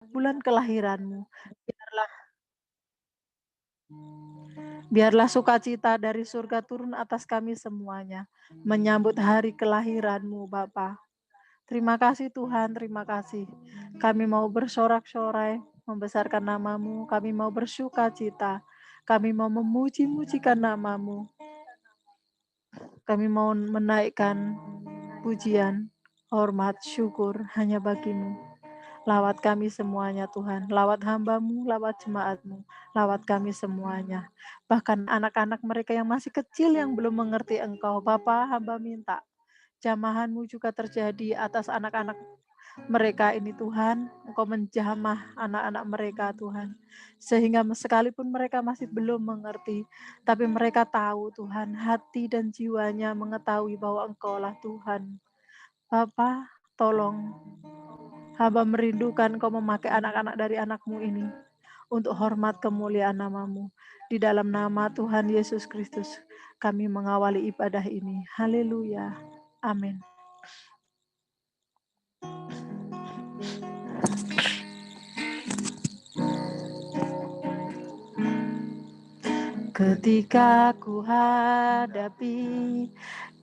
bulan kelahiranmu. Biarlah biarlah sukacita dari surga turun atas kami semuanya, menyambut hari kelahiranmu Bapa. Terima kasih Tuhan, terima kasih. Kami mau bersorak-sorai, membesarkan namamu, kami mau bersuka cita, kami mau memuji-mujikan namamu, kami mau menaikkan pujian, hormat, syukur hanya bagimu. Lawat kami semuanya Tuhan, lawat hambamu, lawat jemaatmu, lawat kami semuanya. Bahkan anak-anak mereka yang masih kecil yang belum mengerti Engkau, Bapa hamba minta, jamahanmu juga terjadi atas anak-anak mereka ini Tuhan, Engkau menjamah anak-anak mereka Tuhan. Sehingga sekalipun mereka masih belum mengerti, tapi mereka tahu Tuhan, hati dan jiwanya mengetahui bahwa Engkaulah Tuhan. Bapa, tolong hamba merindukan Kau memakai anak-anak dari anakmu ini untuk hormat kemuliaan namamu. Di dalam nama Tuhan Yesus Kristus, kami mengawali ibadah ini. Haleluya. Amin. Ketika ku hadapi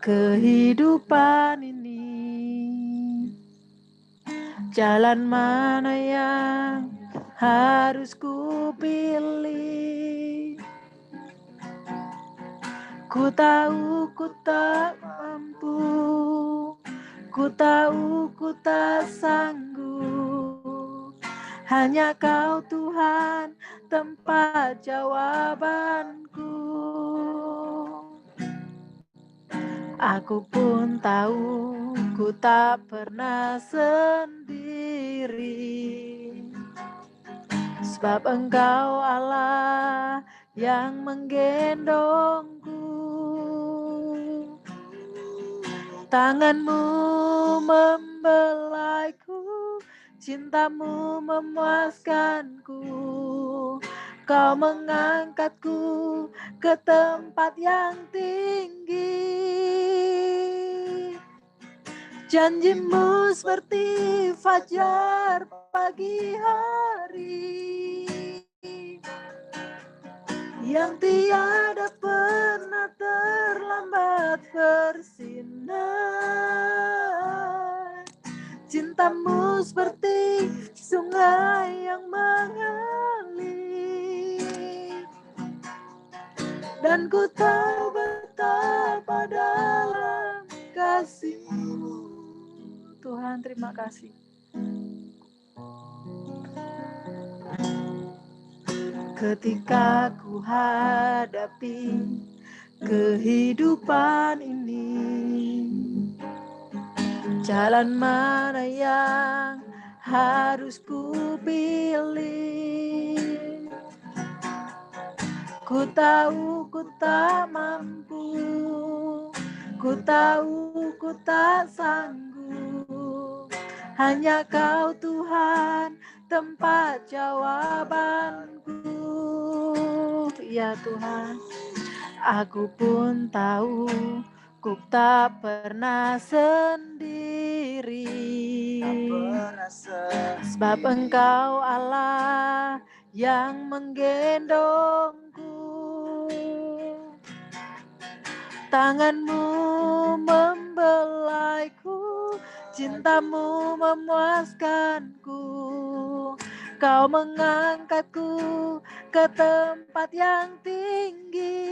kehidupan ini, jalan mana yang harus ku pilih? Ku tahu ku tak mampu, ku tahu ku tak sanggup. Hanya Kau Tuhan tempat jawabanku. Aku pun tahu ku tak pernah sendiri, sebab Engkau Allah yang menggendongku. Tanganmu membelaiku, cintamu memuaskanku. Kau mengangkatku ke tempat yang tinggi. Janjimu seperti fajar pagi hari, yang tiada pernah terlambat bersinar. Cintamu seperti sungai yang mengalir, dan ku tahu betapa dalam kasih-Mu. Tuhan, terima kasih. Ketika ku hadapi kehidupan ini, jalan mana yang harus ku pilih? Ku tahu ku tak mampu, ku tahu ku tak sanggup. Hanya Kau Tuhan tempat jawabanku. Ya Tuhan, aku pun tahu ku tak pernah sendiri, sebab Engkau Allah yang menggendongku. Tanganmu membelaiku, cintamu memuaskanku. Kau mengangkatku ke tempat yang tinggi.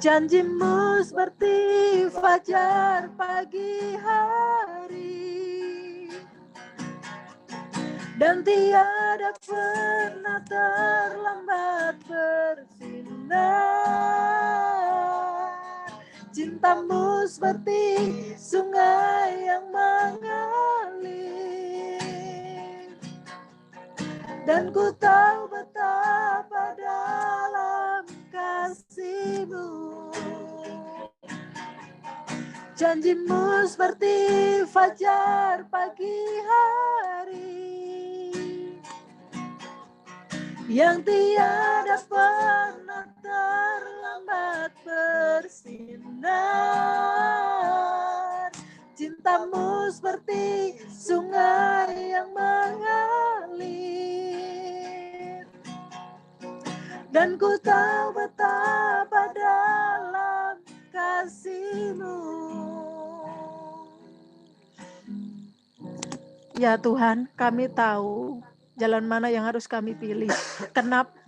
Janjimu seperti fajar pagi hari, dan tiada pernah terlambat bersinar. Cintamu seperti sungai yang mengalir, dan ku tahu betapa dalam kasih-Mu. Janjimu seperti fajar pagi hari, yang tiada pernah terlambat bersinar. cintamu seperti sungai yang mengalir. Dan ku tahu betapa dalam kasih-Mu. Ya Tuhan, kami tahu jalan mana yang harus kami pilih.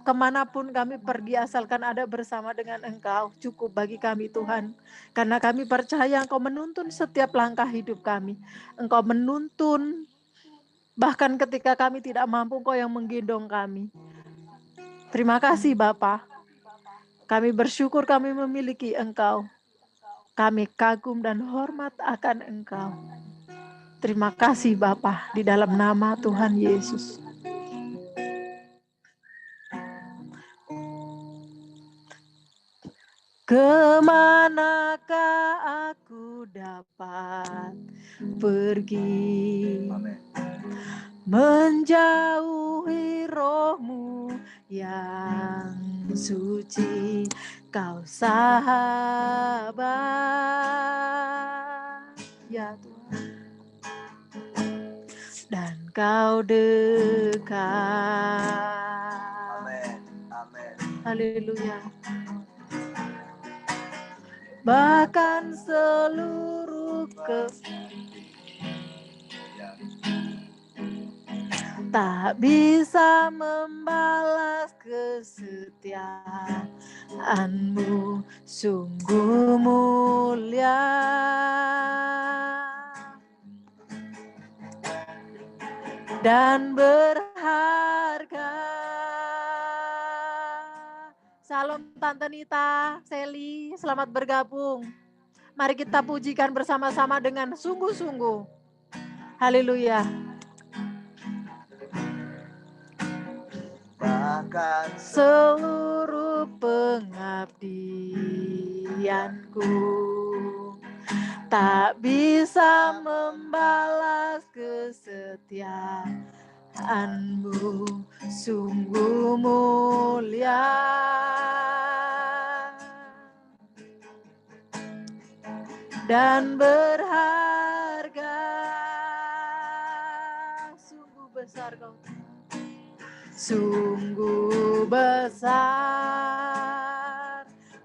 Kemanapun kami pergi asalkan ada bersama dengan Engkau, cukup bagi kami Tuhan. Karena kami percaya Engkau menuntun setiap langkah hidup kami. Engkau menuntun bahkan ketika kami tidak mampu, Engkau yang menggendong kami. Terima kasih Bapa. Kami bersyukur kami memiliki Engkau. Kami kagum dan hormat akan Engkau. Terima kasih Bapa, di dalam nama Tuhan Yesus. Kemanakah aku dapat pergi? Menjauhi roh-Mu yang suci, Kau sahabat, ya Tuhan. Dan Kau dekat. Amin. Amin. Haleluya. Bahkan seluruh tak bisa membalas kesetiaan-Mu, sungguh mulia. Dan berharga. Salam Tante Nita, Seli, selamat bergabung. Mari kita pujikan bersama-sama dengan sungguh-sungguh. Haleluya. Bahkan seluruh pengabdianku tak bisa membalas kesetiaan-Mu, sungguh mulia. Dan berharga, sungguh besar Kau, sungguh besar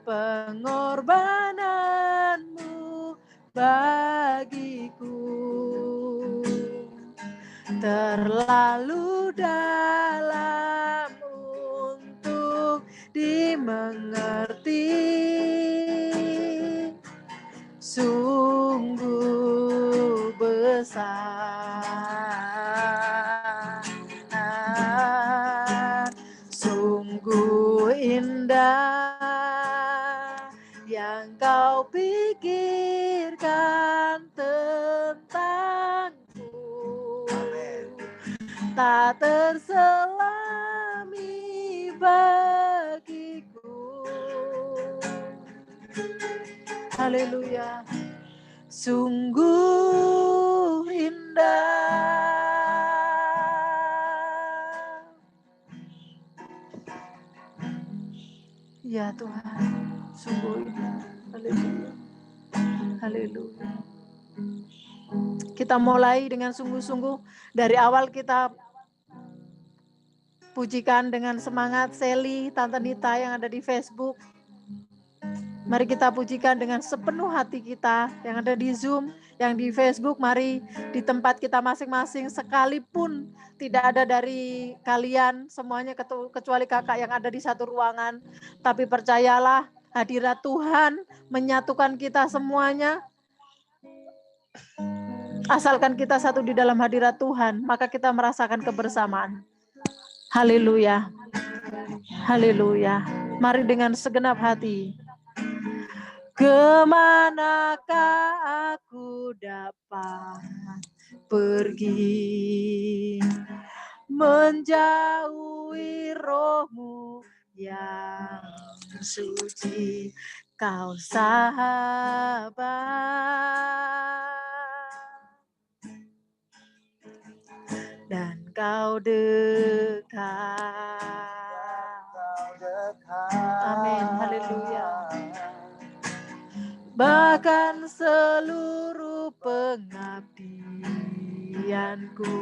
pengorbanan-Mu bagiku, terlalu dalam untuk dimengerti. Sungguh besar, sungguh indah yang Kau pikirkan tentangku. Tak terselami bagiku. Haleluya. Sungguh indah. Ya Tuhan, sungguh indah. Haleluya. Haleluya. Kita mulai dengan sungguh-sungguh. Dari awal kita pujikan dengan semangat. Seli, Tante Nita yang ada di Facebook. Mari kita pujikan dengan sepenuh hati kita yang ada di Zoom, yang di Facebook. Mari di tempat kita masing-masing, sekalipun tidak ada dari kalian semuanya kecuali kakak yang ada di satu ruangan. Tapi percayalah, hadirat Tuhan menyatukan kita semuanya. Asalkan kita satu di dalam hadirat Tuhan, maka kita merasakan kebersamaan. Haleluya. Haleluya. Mari dengan segenap hati. Kemanakah aku dapat pergi? Menjauhi roh-Mu yang suci, Kau sahabat. Dan Kau dekat. Amin. Haleluya. Bahkan seluruh pengabdianku.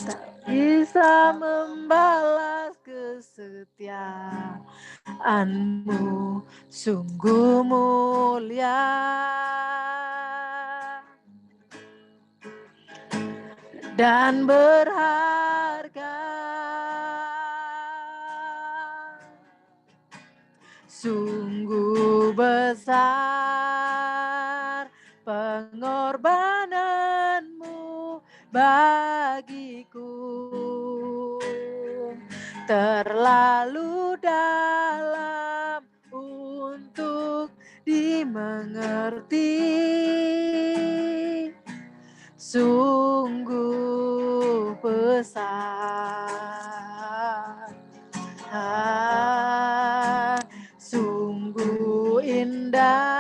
Tak bisa membalas kesetiaanmu, sungguh mulia dan berharga. Sungguh besar pengorbananmu bagiku, terlalu dalam untuk dimengerti. Sungguh besar, sungguh indah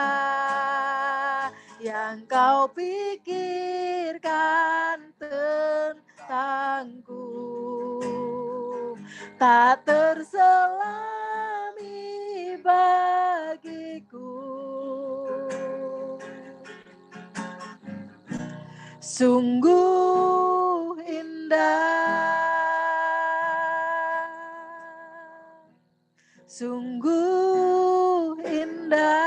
yang kau pikirkan tentangku, tak terselami bagiku. Sungguh indah, sungguh indah,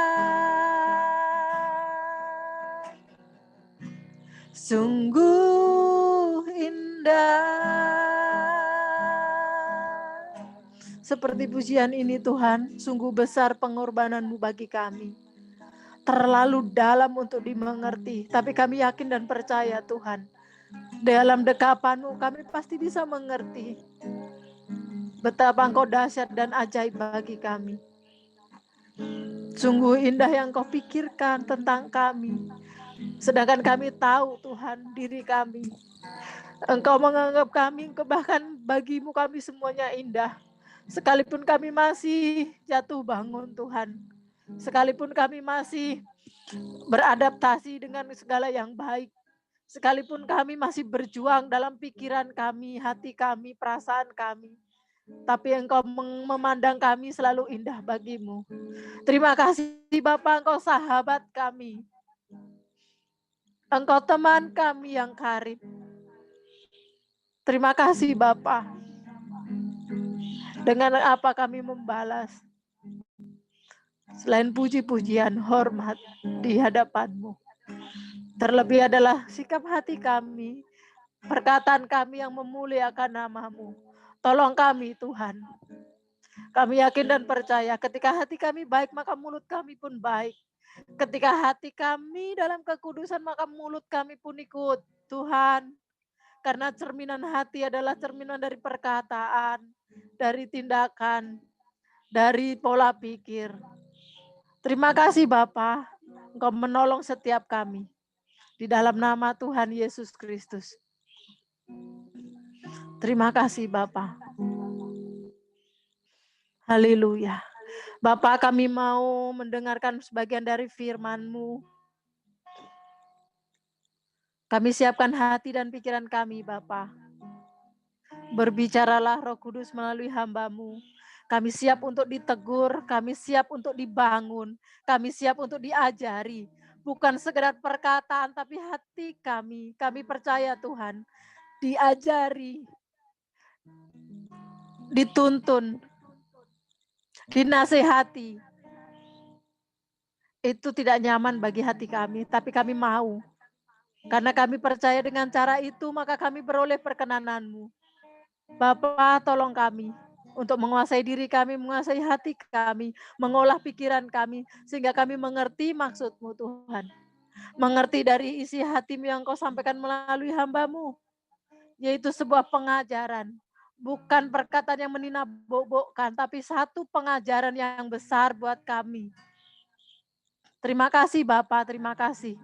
sungguh indah. Seperti pujian ini Tuhan, sungguh besar pengorbanan-Mu bagi kami. Terlalu dalam untuk dimengerti, tapi kami yakin dan percaya Tuhan, dalam dekapan-Mu kami pasti bisa mengerti betapa Engkau dahsyat dan ajaib bagi kami. Sungguh indah yang Kau pikirkan tentang kami, sedangkan kami tahu Tuhan diri kami. Engkau menganggap kami, bahkan bagimu kami semuanya indah. Sekalipun kami masih jatuh bangun Tuhan, sekalipun kami masih beradaptasi dengan segala yang baik, sekalipun kami masih berjuang dalam pikiran kami, hati kami, perasaan kami, tapi Engkau memandang kami selalu indah bagimu. Terima kasih Bapa, Engkau sahabat kami, Engkau teman kami yang karib. Terima kasih Bapa. Dengan apa kami membalas selain puji-pujian, hormat di hadapan-Mu. Terlebih adalah sikap hati kami, perkataan kami yang memuliakan nama-Mu. Tolong kami Tuhan. Kami yakin dan percaya ketika hati kami baik, maka mulut kami pun baik. Ketika hati kami dalam kekudusan, maka mulut kami pun ikut Tuhan. Karena cerminan hati adalah cerminan dari perkataan, dari tindakan, dari pola pikir. Terima kasih Bapa, Engkau menolong setiap kami. Di dalam nama Tuhan Yesus Kristus. Terima kasih Bapa. Haleluya. Bapak, kami mau mendengarkan sebagian dari firman-Mu. Kami siapkan hati dan pikiran kami Bapa. Berbicaralah Roh Kudus melalui hamba-Mu. Kami siap untuk ditegur, kami siap untuk dibangun, kami siap untuk diajari. Bukan sekedar perkataan, tapi hati kami. Kami percaya Tuhan, diajari, dituntun, dinasehati. Itu tidak nyaman bagi hati kami, tapi kami mau. Karena kami percaya dengan cara itu, maka kami beroleh perkenanan-Mu. Bapa, tolong kami untuk menguasai diri kami, menguasai hati kami, mengolah pikiran kami, sehingga kami mengerti maksud-Mu Tuhan. Mengerti dari isi hati-Mu yang Kau sampaikan melalui hamba-Mu, yaitu sebuah pengajaran. Bukan perkataan yang meninabobokan, tapi satu pengajaran yang besar buat kami. Terima kasih Bapa, terima kasih.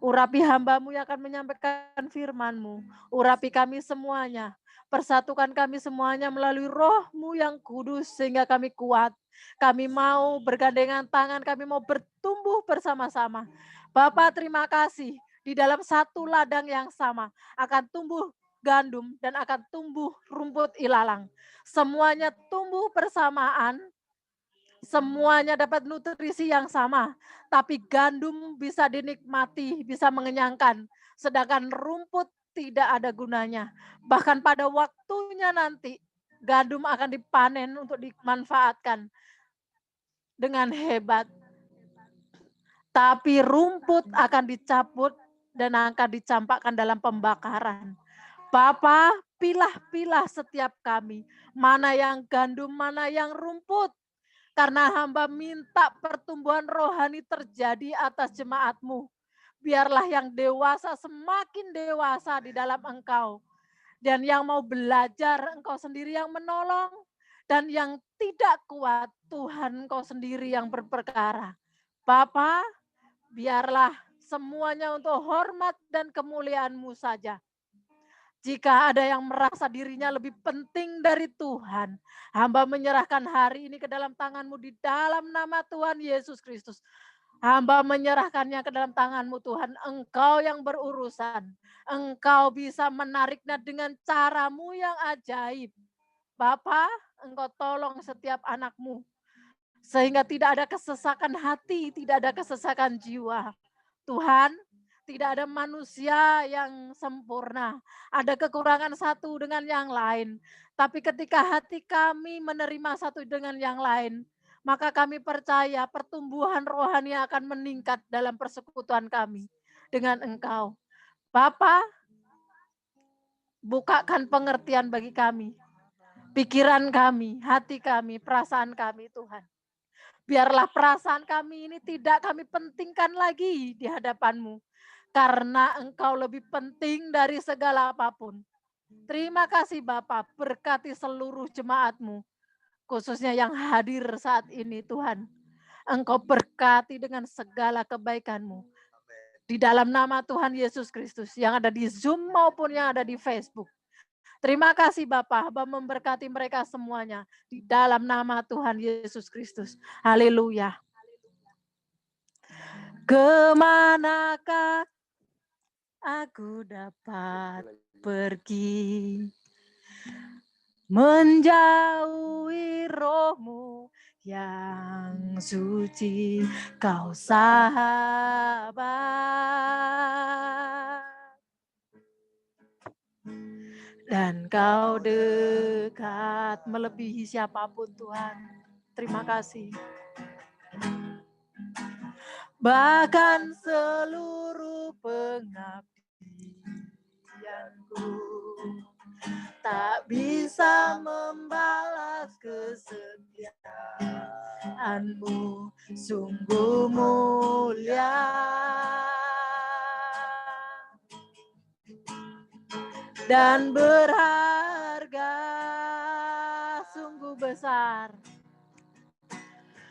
Urapi hamba-Mu yang akan menyampaikan firman-Mu. Urapi kami semuanya. Persatukan kami semuanya melalui Roh-Mu yang kudus sehingga kami kuat. Kami mau bergandengan tangan, kami mau bertumbuh bersama-sama. Bapak terima kasih, di dalam satu ladang yang sama akan tumbuh gandum dan akan tumbuh rumput ilalang. Semuanya tumbuh bersamaan, Semuanya dapat nutrisi yang sama, tapi gandum bisa dinikmati, bisa mengenyangkan, sedangkan rumput tidak ada gunanya. Bahkan pada waktunya nanti, gandum akan dipanen untuk dimanfaatkan dengan hebat, tapi rumput akan dicabut dan akan dicampakkan dalam pembakaran. Bapa, pilah-pilah setiap kami, mana yang gandum, mana yang rumput. Karena hamba minta pertumbuhan rohani terjadi atas jemaat-Mu. Biarlah yang dewasa semakin dewasa di dalam Engkau. Dan yang mau belajar, Engkau sendiri yang menolong. Dan yang tidak kuat, Tuhan Engkau sendiri yang berperkara. Bapa, biarlah semuanya untuk hormat dan kemuliaan-Mu saja. Jika ada yang merasa dirinya lebih penting dari Tuhan, hamba menyerahkan hari ini ke dalam tangan-Mu di dalam nama Tuhan Yesus Kristus. Hamba menyerahkannya ke dalam tangan-Mu Tuhan, Engkau yang berurusan. Engkau bisa menariknya dengan cara-Mu yang ajaib. Bapa, Engkau tolong setiap anak-Mu, sehingga tidak ada kesesakan hati, tidak ada kesesakan jiwa. Tuhan, tidak ada manusia yang sempurna. Ada kekurangan satu dengan yang lain. Tapi ketika hati kami menerima satu dengan yang lain, maka kami percaya pertumbuhan rohani akan meningkat dalam persekutuan kami dengan Engkau. Bapa, bukakan pengertian bagi kami. Pikiran kami, hati kami, perasaan kami Tuhan. Biarlah perasaan kami ini tidak kami pentingkan lagi di hadapan-Mu. Karena Engkau lebih penting dari segala apapun. Terima kasih Bapak, berkati seluruh jemaat-Mu. Khususnya yang hadir saat ini Tuhan. Engkau berkati dengan segala kebaikan-Mu. Di dalam nama Tuhan Yesus Kristus yang ada di Zoom maupun yang ada di Facebook. Terima kasih Bapak, Hamba memberkati mereka semuanya di dalam nama Tuhan Yesus Kristus. Haleluya. Kemanakah aku dapat pergi, menjauhi roh-Mu yang suci, Kau sahabat. Dan Kau dekat melebihi siapapun Tuhan. Terima kasih. Bahkan seluruh pengabdianku tak bisa membalas kesetiaan-Mu, sungguh mulia. Dan berharga, sungguh besar.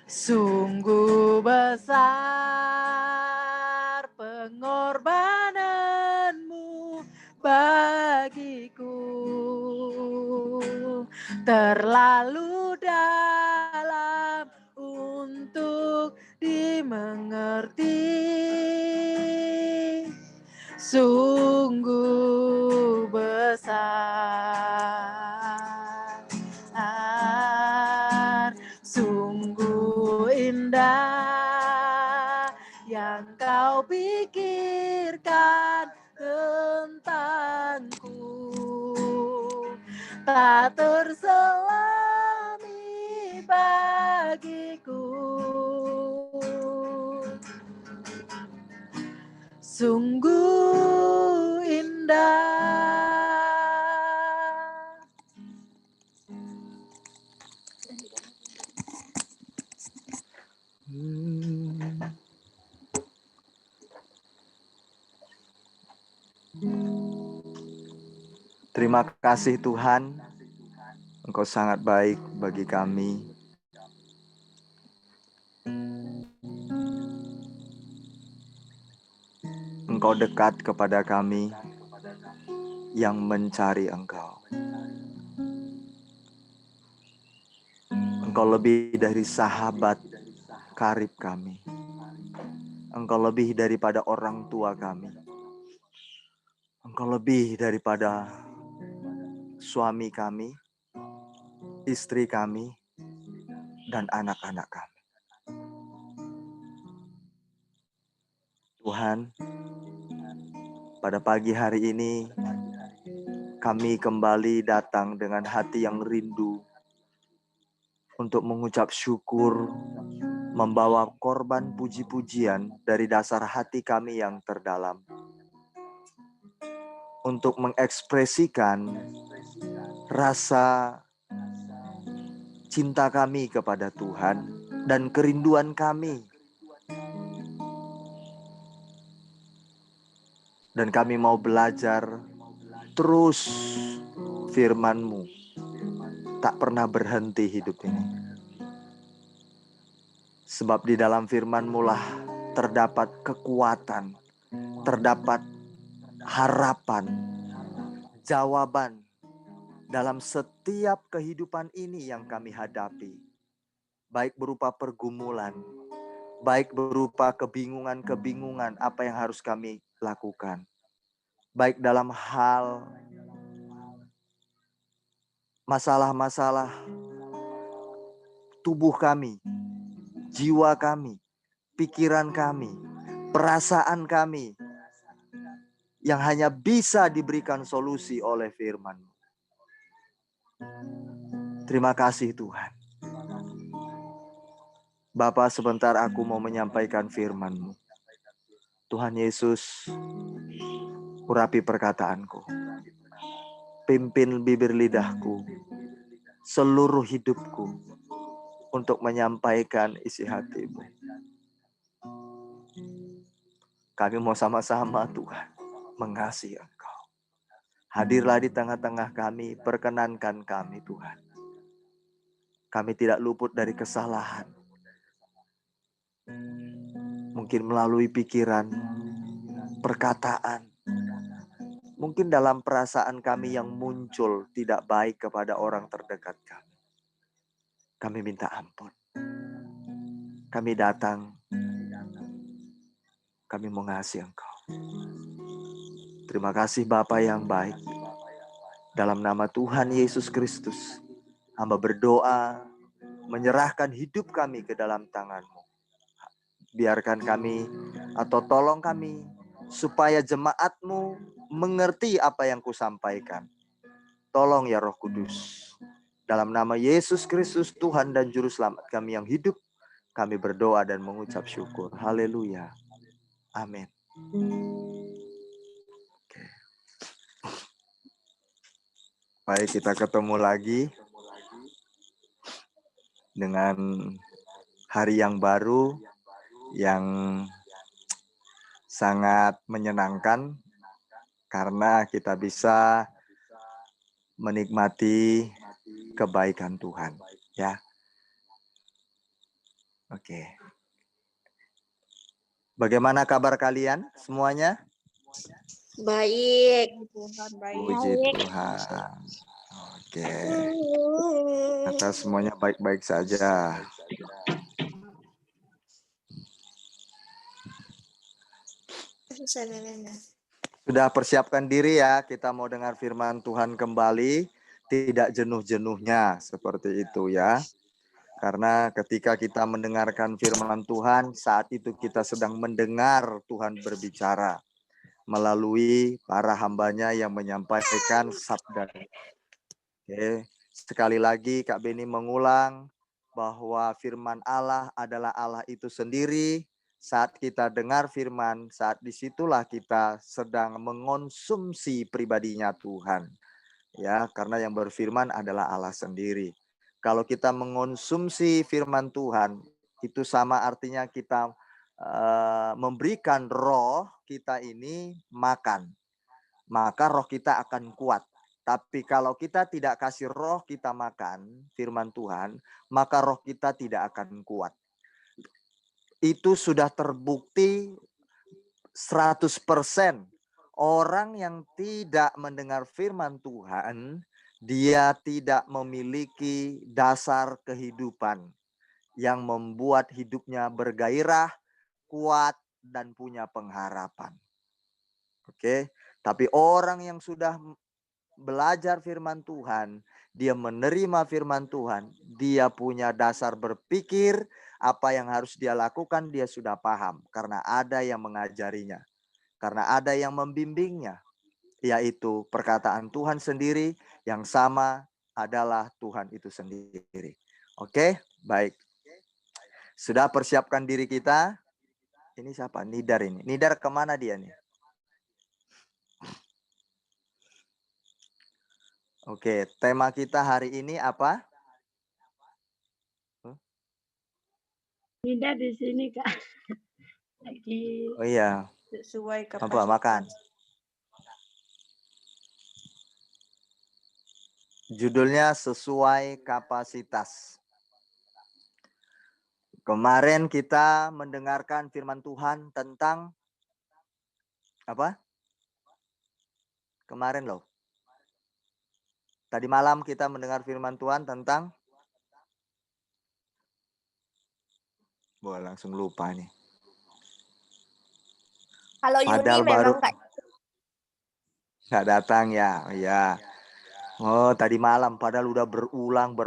Sungguh besar pengorbanan-Mu bagiku. Terlalu dalam untuk dimengerti. Sungguh besar, sungguh indah yang Kau pikirkan tentangku, tak terselami bagiku. Sungguh indah. Terima kasih Tuhan, Engkau sangat baik bagi kami. Engkau dekat kepada kami yang mencari Engkau. Engkau lebih dari sahabat karib kami. Engkau lebih daripada orang tua kami. Engkau lebih daripada suami kami, istri kami, dan anak-anak kami. Tuhan, pada pagi hari ini kami kembali datang dengan hati yang rindu untuk mengucap syukur, membawa korban puji-pujian dari dasar hati kami yang terdalam. Untuk mengekspresikan rasa cinta kami kepada Tuhan dan kerinduan kami. Dan kami mau belajar terus firman-Mu. Tak pernah berhenti hidup ini. Sebab di dalam firman-Mu lah terdapat kekuatan, terdapat harapan, jawaban dalam setiap kehidupan ini yang kami hadapi. Baik berupa pergumulan, baik berupa kebingungan-kebingungan apa yang harus kami lakukan. Baik dalam hal masalah-masalah tubuh kami, jiwa kami, pikiran kami, perasaan kami, yang hanya bisa diberikan solusi oleh firman-Mu. Terima kasih Tuhan. Bapa, sebentar aku mau menyampaikan firman-Mu. Tuhan Yesus, urapi perkataanku. Pimpin bibir lidahku, seluruh hidupku, untuk menyampaikan isi hati-Mu. Kami mau sama-sama Tuhan mengasihi Engkau. Hadirlah di tengah-tengah kami, perkenankan kami Tuhan. Kami tidak luput dari kesalahan. Mungkin melalui pikiran, perkataan. Mungkin dalam perasaan kami yang muncul tidak baik kepada orang terdekat kami. Kami minta ampun. Kami datang. Kami mengasihi Engkau. Terima kasih Bapa yang baik. Dalam nama Tuhan Yesus Kristus, hamba berdoa, menyerahkan hidup kami ke dalam tangan-Mu. Biarkan kami atau tolong kami supaya jemaat-Mu mengerti apa yang kusampaikan. Tolong ya Roh Kudus. Dalam nama Yesus Kristus Tuhan dan Juru Selamat kami yang hidup, kami berdoa dan mengucap syukur. Haleluya. Amin. Oke. Baik, kita ketemu lagi dengan hari yang baru yang sangat menyenangkan karena kita bisa menikmati kebaikan Tuhan, ya. Oke. Bagaimana kabar kalian semuanya? Baik. Tuhan baik. Puji Tuhan. Oke. Maka semuanya baik-baik saja. Sudah persiapkan diri ya, kita mau dengar firman Tuhan kembali, tidak jenuh-jenuhnya seperti itu ya. Karena ketika kita mendengarkan firman Tuhan, saat itu kita sedang mendengar Tuhan berbicara melalui para hambanya yang menyampaikan sabda. Oke. Sekali lagi Kak Beni mengulang bahwa firman Allah adalah Allah itu sendiri. Saat kita dengar firman, saat disitulah kita sedang mengonsumsi pribadinya Tuhan. Ya, karena yang berfirman adalah Allah sendiri. Kalau kita mengonsumsi firman Tuhan, itu sama artinya kita memberikan roh kita ini makan. Maka roh kita akan kuat. Tapi kalau kita tidak kasih roh kita makan firman Tuhan, maka roh kita tidak akan kuat. Itu sudah terbukti 100%. Orang yang tidak mendengar firman Tuhan, dia tidak memiliki dasar kehidupan yang membuat hidupnya bergairah, kuat, dan punya pengharapan. Oke, tapi orang yang sudah belajar firman Tuhan, dia menerima firman Tuhan, dia punya dasar berpikir, apa yang harus dia lakukan dia sudah paham. Karena ada yang mengajarinya. Karena ada yang membimbingnya. Yaitu perkataan Tuhan sendiri yang sama adalah Tuhan itu sendiri. Oke, baik. Sudah persiapkan diri kita. Ini siapa? Nidar ini. Nidar kemana dia nih? Oke, tema kita hari ini apa? Nida di sini Kak. Lagi Oh iya, Sesuai apa kapasitas. makan? Judulnya sesuai kapasitas. Kemarin kita mendengarkan firman Tuhan tentang apa? Kemarin loh. Tadi malam kita mendengar firman Tuhan tentang wah, langsung lupa nih. Kalau Yuni Padahal memang baru nggak datang ya. Ya. Oh, tadi malam padahal udah berulang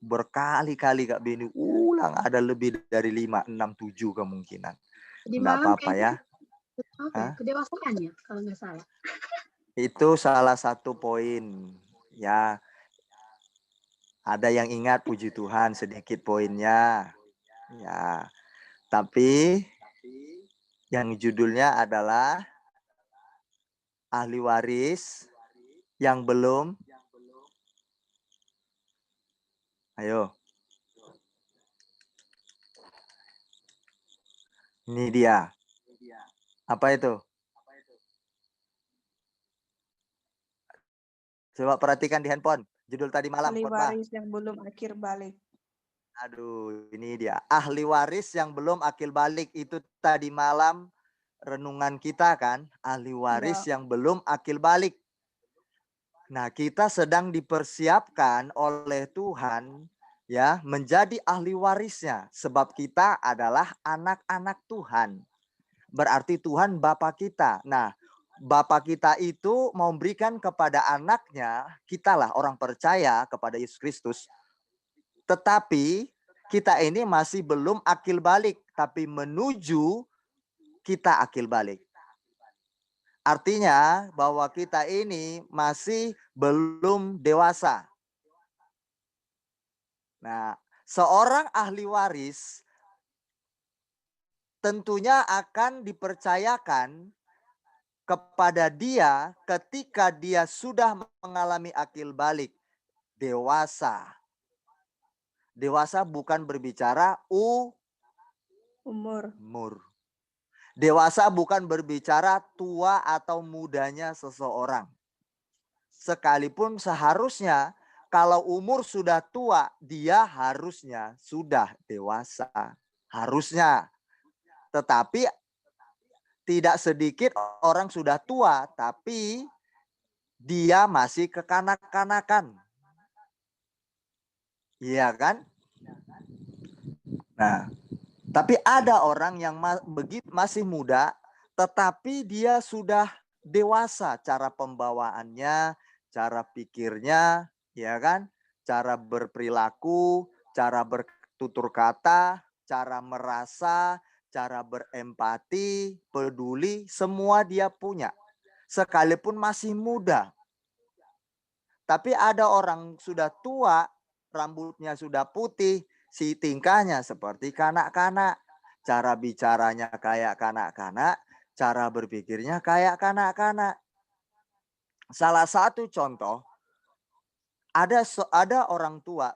berkali-kali Kak Beni ulang, ada lebih dari 5, 6, 7 kemungkinan. di Enggak malam apa-apa ya. apa ya? Kedewasaan ya kalau nggak salah. Itu salah satu poin. Ya. Ada yang ingat, puji Tuhan, sedikit poinnya. Ya. Tapi yang judulnya adalah ahli waris yang belum. Ayo. Ini dia. Apa itu? Coba perhatikan di handphone. Judul tadi malam. ahli Khotbah. waris yang belum akhir balik. Aduh, ini dia. Ahli waris yang belum akil balik. Itu tadi malam renungan kita kan. Ahli waris yang belum akil balik. Nah, kita sedang dipersiapkan oleh Tuhan ya menjadi ahli warisnya. Sebab kita adalah anak-anak Tuhan. Berarti Tuhan Bapa kita. Nah, Bapa kita itu memberikan kepada anaknya, kitalah orang percaya kepada Yesus Kristus. Tetapi kita ini masih belum akil balik, tapi menuju kita akil balik. Artinya bahwa kita ini masih belum dewasa. Nah, seorang ahli waris tentunya akan dipercayakan kepada dia ketika dia sudah mengalami akil balik, dewasa. Dewasa bukan berbicara umur. Dewasa bukan berbicara tua atau mudanya seseorang. Sekalipun seharusnya kalau umur sudah tua, dia harusnya sudah dewasa. Harusnya. Tetapi tidak sedikit orang sudah tua, tapi dia masih kekanak-kanakan. Iya kan? Nah, tapi ada orang yang masih muda, tetapi dia sudah dewasa cara pembawaannya, cara pikirnya, ya kan? Cara berperilaku, cara bertutur kata, cara merasa, cara berempati, peduli, semua dia punya. Sekalipun masih muda. Tapi ada orang sudah tua, rambutnya sudah putih, si tingkahnya seperti kanak-kanak. Cara bicaranya kayak kanak-kanak, cara berpikirnya kayak kanak-kanak. Salah satu contoh, ada orang tua,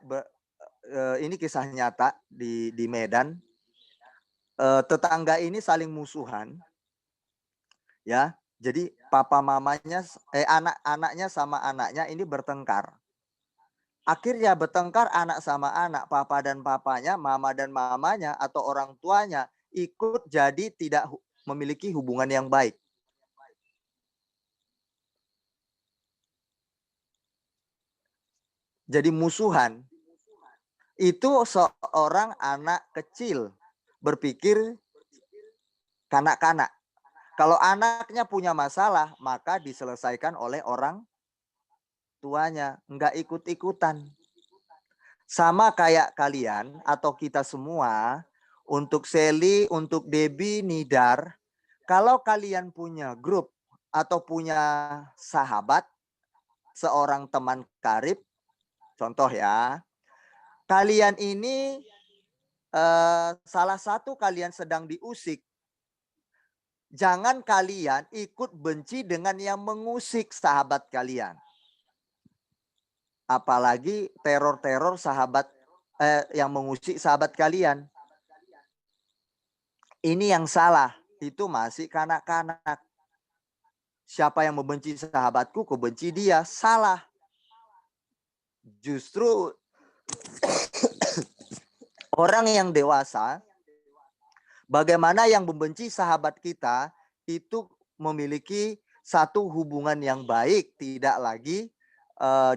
ini kisah nyata di Medan. Tetangga ini saling musuhan. Ya, jadi papa mamanya, anak-anaknya sama anaknya ini bertengkar. Akhirnya bertengkar anak sama anak, papa dan papanya, mama dan mamanya, atau orang tuanya ikut jadi tidak memiliki hubungan yang baik. Jadi musuhan. Itu seorang anak kecil berpikir kanak-kanak. Kalau anaknya punya masalah, maka diselesaikan oleh orang tuanya, enggak ikut-ikutan. Sama kayak kalian atau kita semua, untuk Sally, untuk Debbie, Nidar, kalau kalian punya grup atau punya sahabat, seorang teman karib, contoh ya, kalian ini salah satu kalian sedang diusik, jangan kalian ikut benci dengan yang mengusik sahabat kalian. Apalagi teror-teror sahabat yang mengusik sahabat kalian. Ini yang salah, itu masih kanak-kanak. Siapa yang membenci sahabatku, ku benci dia, salah. Justru orang yang dewasa, bagaimana yang membenci sahabat kita, itu memiliki satu hubungan yang baik, tidak lagi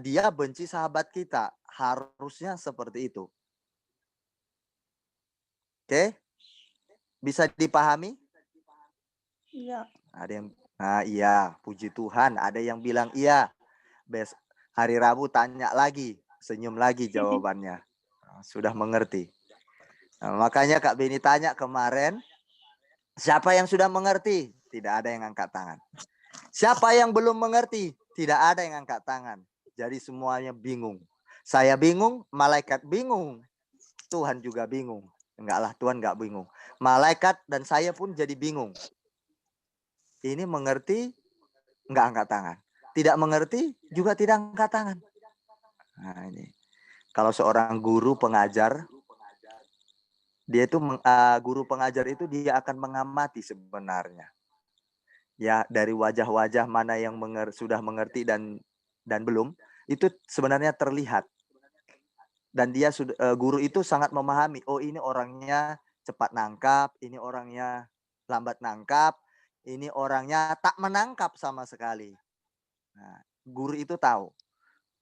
dia benci sahabat kita. Harusnya seperti itu. Oke? Bisa dipahami? Iya. Ada yang iya, puji Tuhan. Ada yang bilang iya. Hari Rabu tanya lagi, senyum lagi jawabannya. Sudah mengerti. Nah, makanya Kak Beni tanya kemarin, siapa yang sudah mengerti? Tidak ada yang angkat tangan. Siapa yang belum mengerti? Tidak ada yang angkat tangan. Jadi semuanya bingung. Saya bingung, malaikat bingung. Tuhan juga bingung. Enggak lah, Tuhan enggak bingung. Malaikat dan saya pun jadi bingung. Ini mengerti, enggak angkat tangan. Tidak mengerti, juga tidak angkat tangan. Nah ini. Kalau seorang guru pengajar, dia itu guru pengajar itu dia akan mengamati sebenarnya. Ya, dari wajah-wajah mana yang sudah mengerti dan belum, itu sebenarnya terlihat. Dan dia guru itu sangat memahami, oh ini orangnya cepat nangkap, ini orangnya lambat nangkap, ini orangnya tak menangkap sama sekali. Nah, guru itu tahu.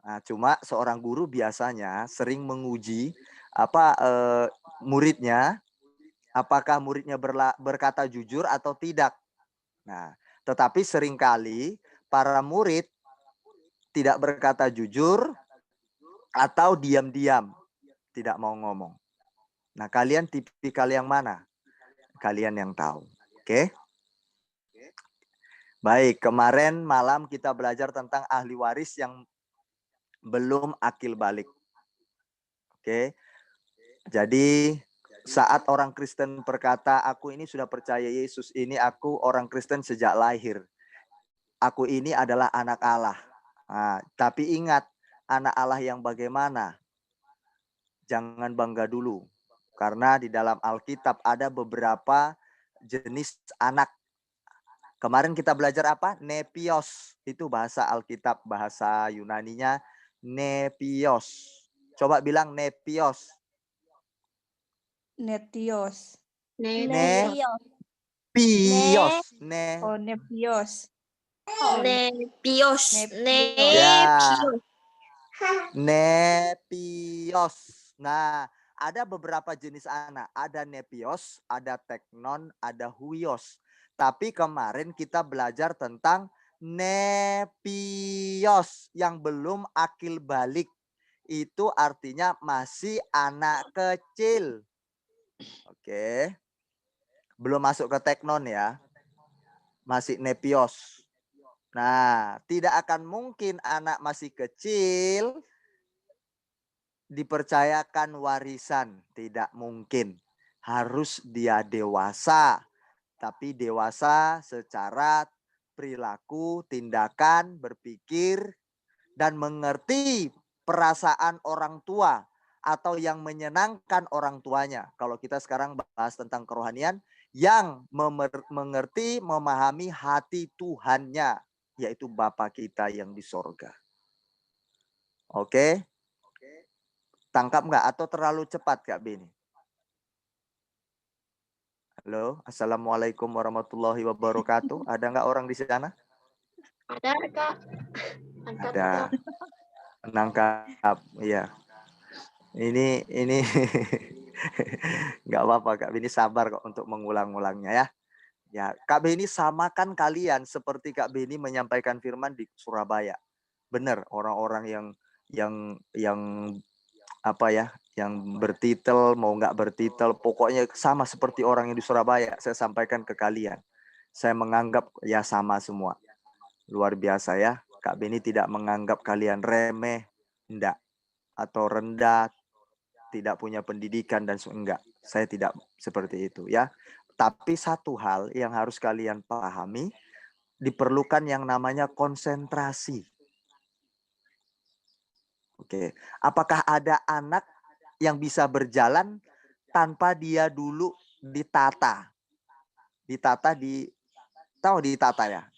Nah, cuma seorang guru biasanya sering menguji muridnya, apakah muridnya berkata jujur atau tidak. Nah, tetapi seringkali para murid tidak berkata jujur atau diam-diam, tidak mau ngomong. Nah, kalian tipikal yang mana? Kalian yang tahu. Oke? Baik, kemarin malam kita belajar tentang ahli waris yang belum akil balik. Oke? Jadi, saat orang Kristen berkata, aku ini sudah percaya Yesus, ini aku orang Kristen sejak lahir. Aku ini adalah anak Allah. Nah, tapi ingat, anak Allah yang bagaimana? Jangan bangga dulu. Karena di dalam Alkitab ada beberapa jenis anak. Kemarin kita belajar apa? Nepios. Itu bahasa Alkitab, bahasa Yunaninya nepios. Coba bilang nepios. Netios. Nepios. Pios. Oh, Nepios. Nepios. Ya. Nepios. Nepios. Nah, ada beberapa jenis anak. Ada nepios, ada teknon, ada huios. Tapi kemarin kita belajar tentang nepios yang belum akil balik. Itu artinya masih anak kecil. Oke. Belum masuk ke teknon ya. Masih nepios. Nah, tidak akan mungkin anak masih kecil dipercayakan warisan. Tidak mungkin. Harus dia dewasa. Tapi dewasa secara perilaku, tindakan, berpikir, dan mengerti perasaan orang tua atau yang menyenangkan orang tuanya. Kalau kita sekarang bahas tentang kerohanian, yang mengerti, memahami hati Tuhannya, yaitu Bapa kita yang di sorga. Oke? Tangkap nggak atau terlalu cepat Kak Beni? Halo, Assalamualaikum warahmatullahi wabarakatuh. Ada nggak orang di sana? Ada, Kak. Ada. Menangkap, iya. Ini nggak apa-apa Kak Beni, sabar kok untuk mengulang-ulangnya ya. Ya, Kak Beni samakan kalian seperti Kak Beni menyampaikan firman di Surabaya. benar orang-orang yang apa ya, yang bertitel mau nggak bertitel, pokoknya sama seperti orang yang di Surabaya. Saya sampaikan ke kalian, saya menganggap ya sama semua. Luar biasa ya, Kak Beni tidak menganggap kalian remeh, enggak, atau rendah, tidak punya pendidikan dan enggak. Saya tidak seperti itu ya. Tapi satu hal yang harus kalian pahami, diperlukan yang namanya konsentrasi. Oke, apakah ada anak yang bisa berjalan tanpa dia dulu ditata? Tahu ditata ya?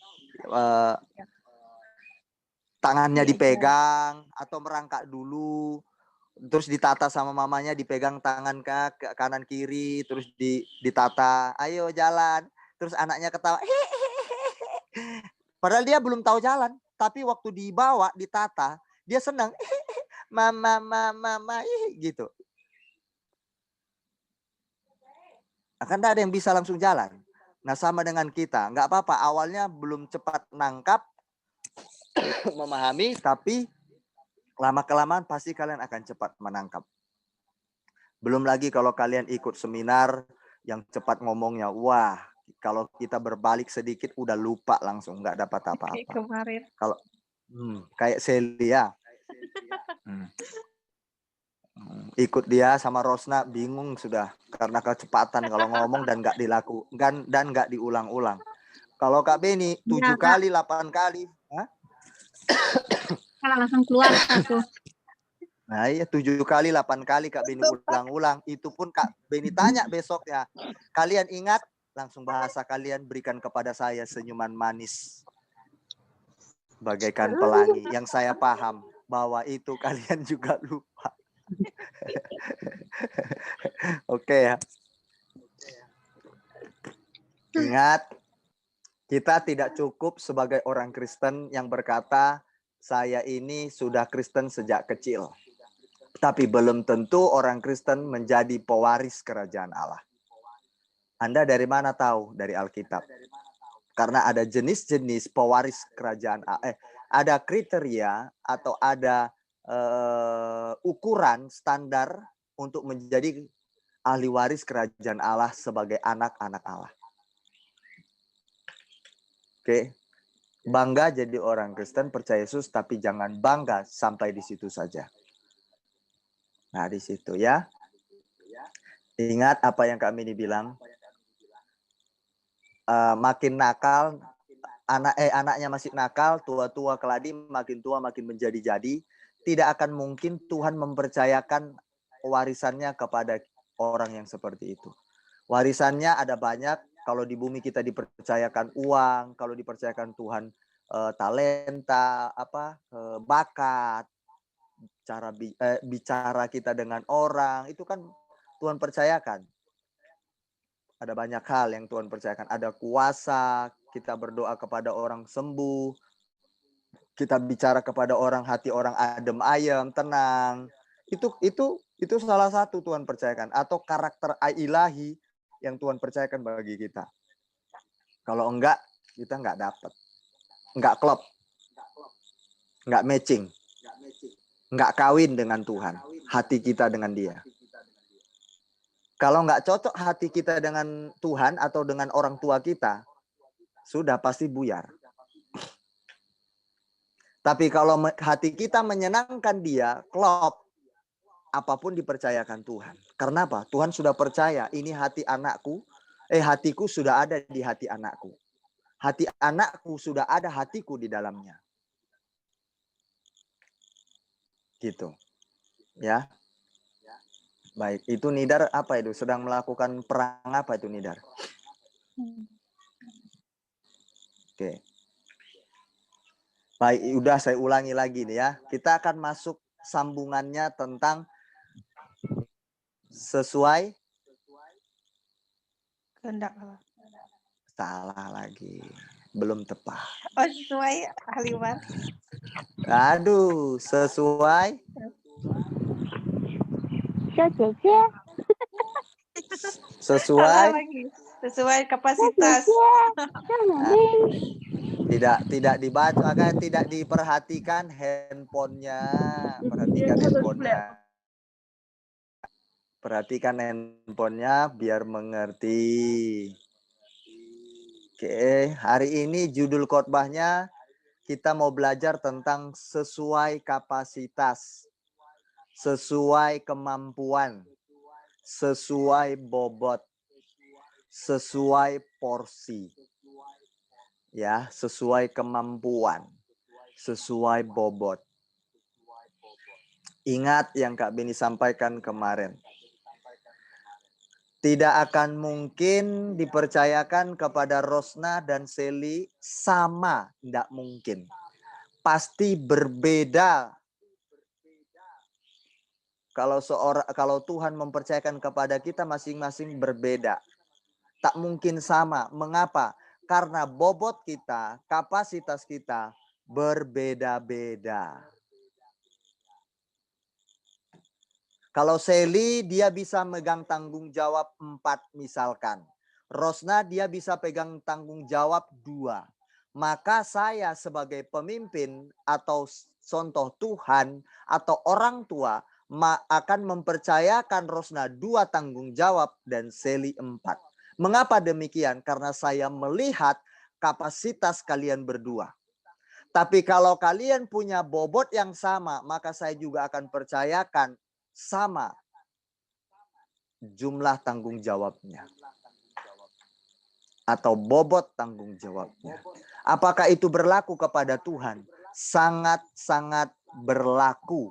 Tangannya dipegang atau merangkak dulu, terus ditata sama mamanya, dipegang tangan ke kanan kiri, terus ditata, ayo jalan, terus anaknya ketawa, padahal dia belum tahu jalan, tapi waktu dibawa ditata dia senang, mama gitu. Akan ada yang bisa langsung jalan. Nah sama dengan kita, nggak apa-apa awalnya belum cepat nangkap, memahami, tapi lama-kelamaan pasti kalian akan cepat menangkap. Belum lagi kalau kalian ikut seminar yang cepat ngomongnya, wah, kalau kita berbalik sedikit udah lupa langsung, nggak dapat apa-apa. Kayak kemarin. Kalau kayak Celia, ikut dia sama Rosna bingung sudah karena kecepatan kalau ngomong dan nggak dilakukan dan nggak diulang-ulang. Kalau Kak Beni 7 kali, 8 kali, Kalau langsung keluar satu. nah iya 7 kali, 8 kali Kak Beni ulang-ulang. Itu pun Kak Beni tanya besoknya, kalian ingat? Langsung bahasa kalian berikan kepada saya senyuman manis bagaikan pelangi. Yang saya paham bahwa itu kalian juga lupa. Oke ya. Ingat, kita tidak cukup sebagai orang Kristen yang berkata, saya ini sudah Kristen sejak kecil. Tapi belum tentu orang Kristen menjadi pewaris kerajaan Allah. Anda dari mana tahu? Dari Alkitab. Karena ada jenis-jenis pewaris kerajaan Allah. Ada kriteria atau ada ukuran standar untuk menjadi ahli waris kerajaan Allah sebagai anak-anak Allah. Oke. Bangga jadi orang Kristen, percaya Yesus, tapi jangan bangga sampai di situ saja. Nah, di situ ya. Ingat apa yang kami dibilang. Makin nakal, anaknya masih nakal, tua-tua keladi, makin tua makin menjadi-jadi. Tidak akan mungkin Tuhan mempercayakan warisannya kepada orang yang seperti itu. Warisannya ada banyak. Kalau di bumi kita dipercayakan uang, kalau dipercayakan Tuhan talenta, bakat, cara bicara kita dengan orang, itu kan Tuhan percayakan. Ada banyak hal yang Tuhan percayakan. Ada kuasa, kita berdoa kepada orang sembuh, kita bicara kepada orang, hati orang adem ayem, tenang. Itu salah satu Tuhan percayakan. Atau karakter ilahi yang Tuhan percayakan bagi kita. Kalau enggak, kita enggak dapat. Enggak klop. Enggak matching. Enggak kawin dengan Tuhan. Hati kita dengan dia. Kalau enggak cocok hati kita dengan Tuhan atau dengan orang tua kita, sudah pasti buyar. Tapi kalau hati kita menyenangkan dia, klop, apapun dipercayakan Tuhan. Karena apa? Tuhan sudah percaya, ini hati anakku, hatiku sudah ada di hati anakku. Hati anakku sudah ada hatiku di dalamnya. Gitu. Ya. Baik, itu Nidar apa itu? Sedang melakukan perang apa itu Nidar? Oke. Baik, udah saya ulangi lagi nih ya. Kita akan masuk sambungannya tentang sesuai Kehendak Allah. Salah lagi. Belum tepat. Oh, sesuai ahli waris. Aduh, sesuai Salah sesuai lagi. Sesuai kapasitas. Tidak dibaca, maka tidak diperhatikan handphonenya. Perhatikan handphonenya. Perhatikan handphonenya biar mengerti. Oke, hari ini judul khotbahnya kita mau belajar tentang sesuai kapasitas, sesuai kemampuan, sesuai bobot, sesuai porsi. Ya, sesuai kemampuan, sesuai bobot. Ingat yang Kak Beni sampaikan kemarin. Tidak akan mungkin dipercayakan kepada Rosna dan Seli sama, tidak mungkin. Pasti berbeda. Kalau Tuhan mempercayakan kepada kita masing-masing berbeda. Tak mungkin sama. Mengapa? Karena bobot kita, kapasitas kita berbeda-beda. Kalau Seli dia bisa megang tanggung jawab 4 misalkan. Rosna dia bisa pegang tanggung jawab 2. Maka saya sebagai pemimpin atau contoh Tuhan atau orang tua akan mempercayakan Rosna 2 tanggung jawab dan Seli 4. Mengapa demikian? Karena saya melihat kapasitas kalian berdua. Tapi kalau kalian punya bobot yang sama, maka saya juga akan percayakan sama jumlah tanggung jawabnya. Atau bobot tanggung jawabnya. Apakah itu berlaku kepada Tuhan? Sangat-sangat berlaku.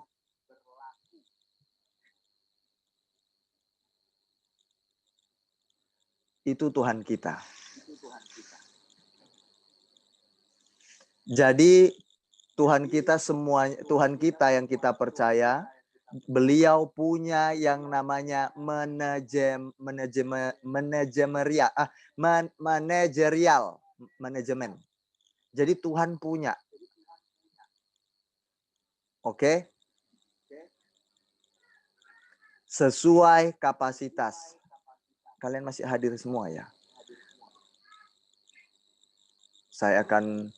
Itu Tuhan kita. Jadi Tuhan kita semuanya, Tuhan kita yang kita percaya, beliau punya yang namanya manajemen. Jadi Tuhan punya. Oke? Sesuai kapasitas. Kalian masih hadir semua ya? Saya akan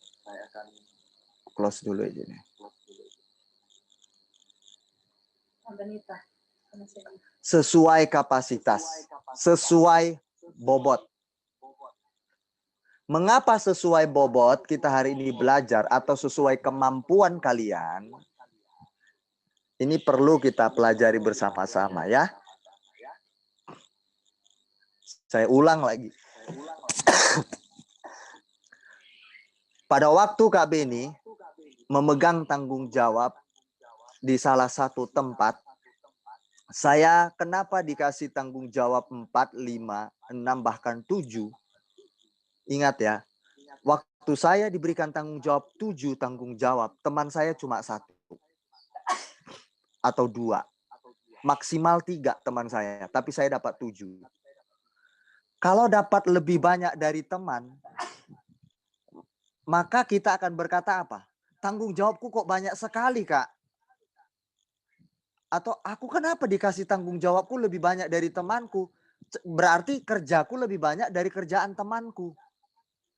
close dulu aja nih. Sesuai kapasitas, sesuai bobot. Mengapa sesuai bobot kita hari ini belajar atau sesuai kemampuan kalian? Ini perlu kita pelajari bersama-sama ya. Saya ulang lagi. Pada waktu Kak Beni memegang tanggung jawab di salah satu tempat, saya kenapa dikasih tanggung jawab 4, 5, 6, bahkan 7? Ingat ya, waktu saya diberikan tanggung jawab 7 tanggung jawab, teman saya cuma 1 atau 2. Maksimal 3 teman saya, tapi saya dapat 7. Kalau dapat lebih banyak dari teman, maka kita akan berkata apa? Tanggung jawabku kok banyak sekali, Kak. Atau aku kenapa dikasih tanggung jawabku lebih banyak dari temanku? Berarti kerjaku lebih banyak dari kerjaan temanku.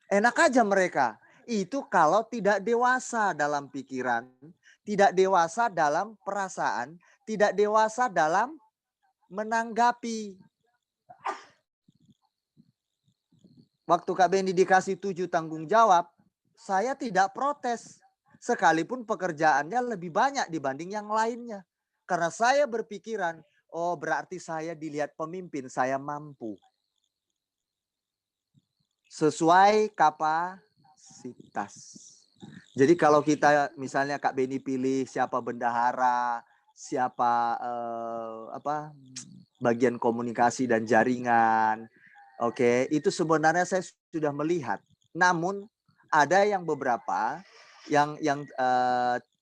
Enak aja mereka. Itu kalau tidak dewasa dalam pikiran, tidak dewasa dalam perasaan, tidak dewasa dalam menanggapi. Waktu Kak Beni dikasih 7 tanggung jawab, saya tidak protes. Sekalipun pekerjaannya lebih banyak dibanding yang lainnya. Karena saya berpikiran, oh berarti saya dilihat pemimpin, saya mampu. Sesuai kapasitas. Jadi kalau kita misalnya Kak Beni pilih siapa bendahara, siapa bagian komunikasi dan jaringan. Oke, itu sebenarnya saya sudah melihat. Namun ada yang beberapa yang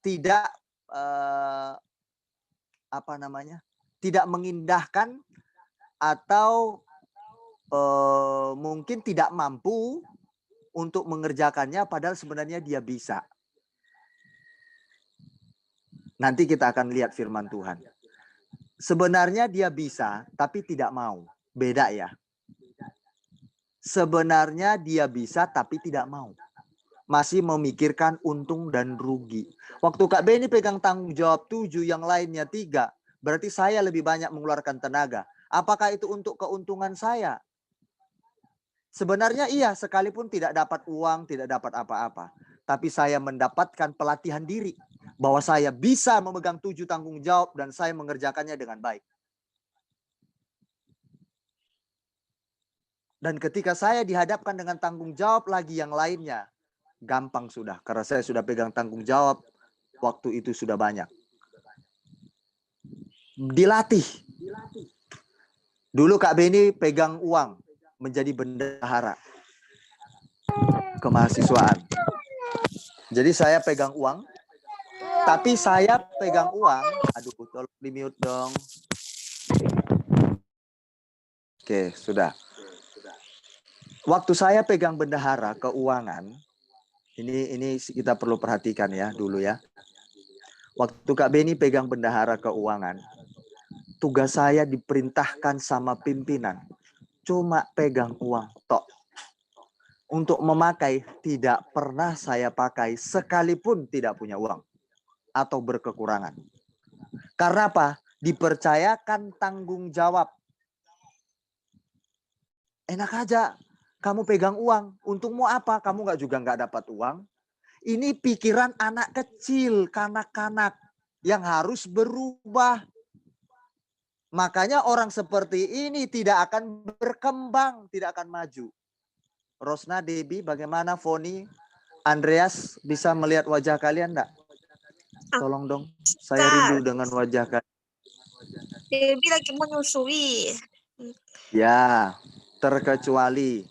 tidak tidak mengindahkan atau mungkin tidak mampu untuk mengerjakannya padahal sebenarnya dia bisa. Nanti kita akan lihat firman Tuhan. Sebenarnya dia bisa tapi tidak mau. Beda ya. Sebenarnya dia bisa tapi tidak mau. masih memikirkan untung dan rugi. Waktu Kak Beni pegang tanggung jawab 7, yang lainnya 3, berarti saya lebih banyak mengeluarkan tenaga. Apakah itu untuk keuntungan saya? Sebenarnya iya, sekalipun tidak dapat uang, tidak dapat apa-apa. Tapi saya mendapatkan pelatihan diri bahwa saya bisa memegang 7 tanggung jawab dan saya mengerjakannya dengan baik. Dan ketika saya dihadapkan dengan tanggung jawab lagi yang lainnya, gampang sudah. Karena saya sudah pegang tanggung jawab, waktu itu sudah banyak. Dilatih. Dulu Kak Beni pegang uang, menjadi bendahara kemahasiswaan. Jadi saya pegang uang, tapi saya pegang uang, aduh tolong di mute dong. Oke, sudah. Waktu saya pegang bendahara keuangan, ini kita perlu perhatikan ya dulu ya. Waktu Kak Beni pegang bendahara keuangan, tugas saya diperintahkan sama pimpinan cuma pegang uang tok. Untuk memakai tidak pernah saya pakai sekalipun tidak punya uang atau berkekurangan. Karena apa? Dipercayakan tanggung jawab. Enak aja. Kamu pegang uang, untungmu apa? Kamu nggak dapat uang. Ini pikiran anak kecil, kanak-kanak yang harus berubah. Makanya orang seperti ini tidak akan berkembang, tidak akan maju. Rosna, Debbie, bagaimana? Foni, Andreas, bisa melihat wajah kalian enggak? Tolong dong, saya rindu dengan wajah kalian. Debbie lagi menyusui. Ya, terkecuali.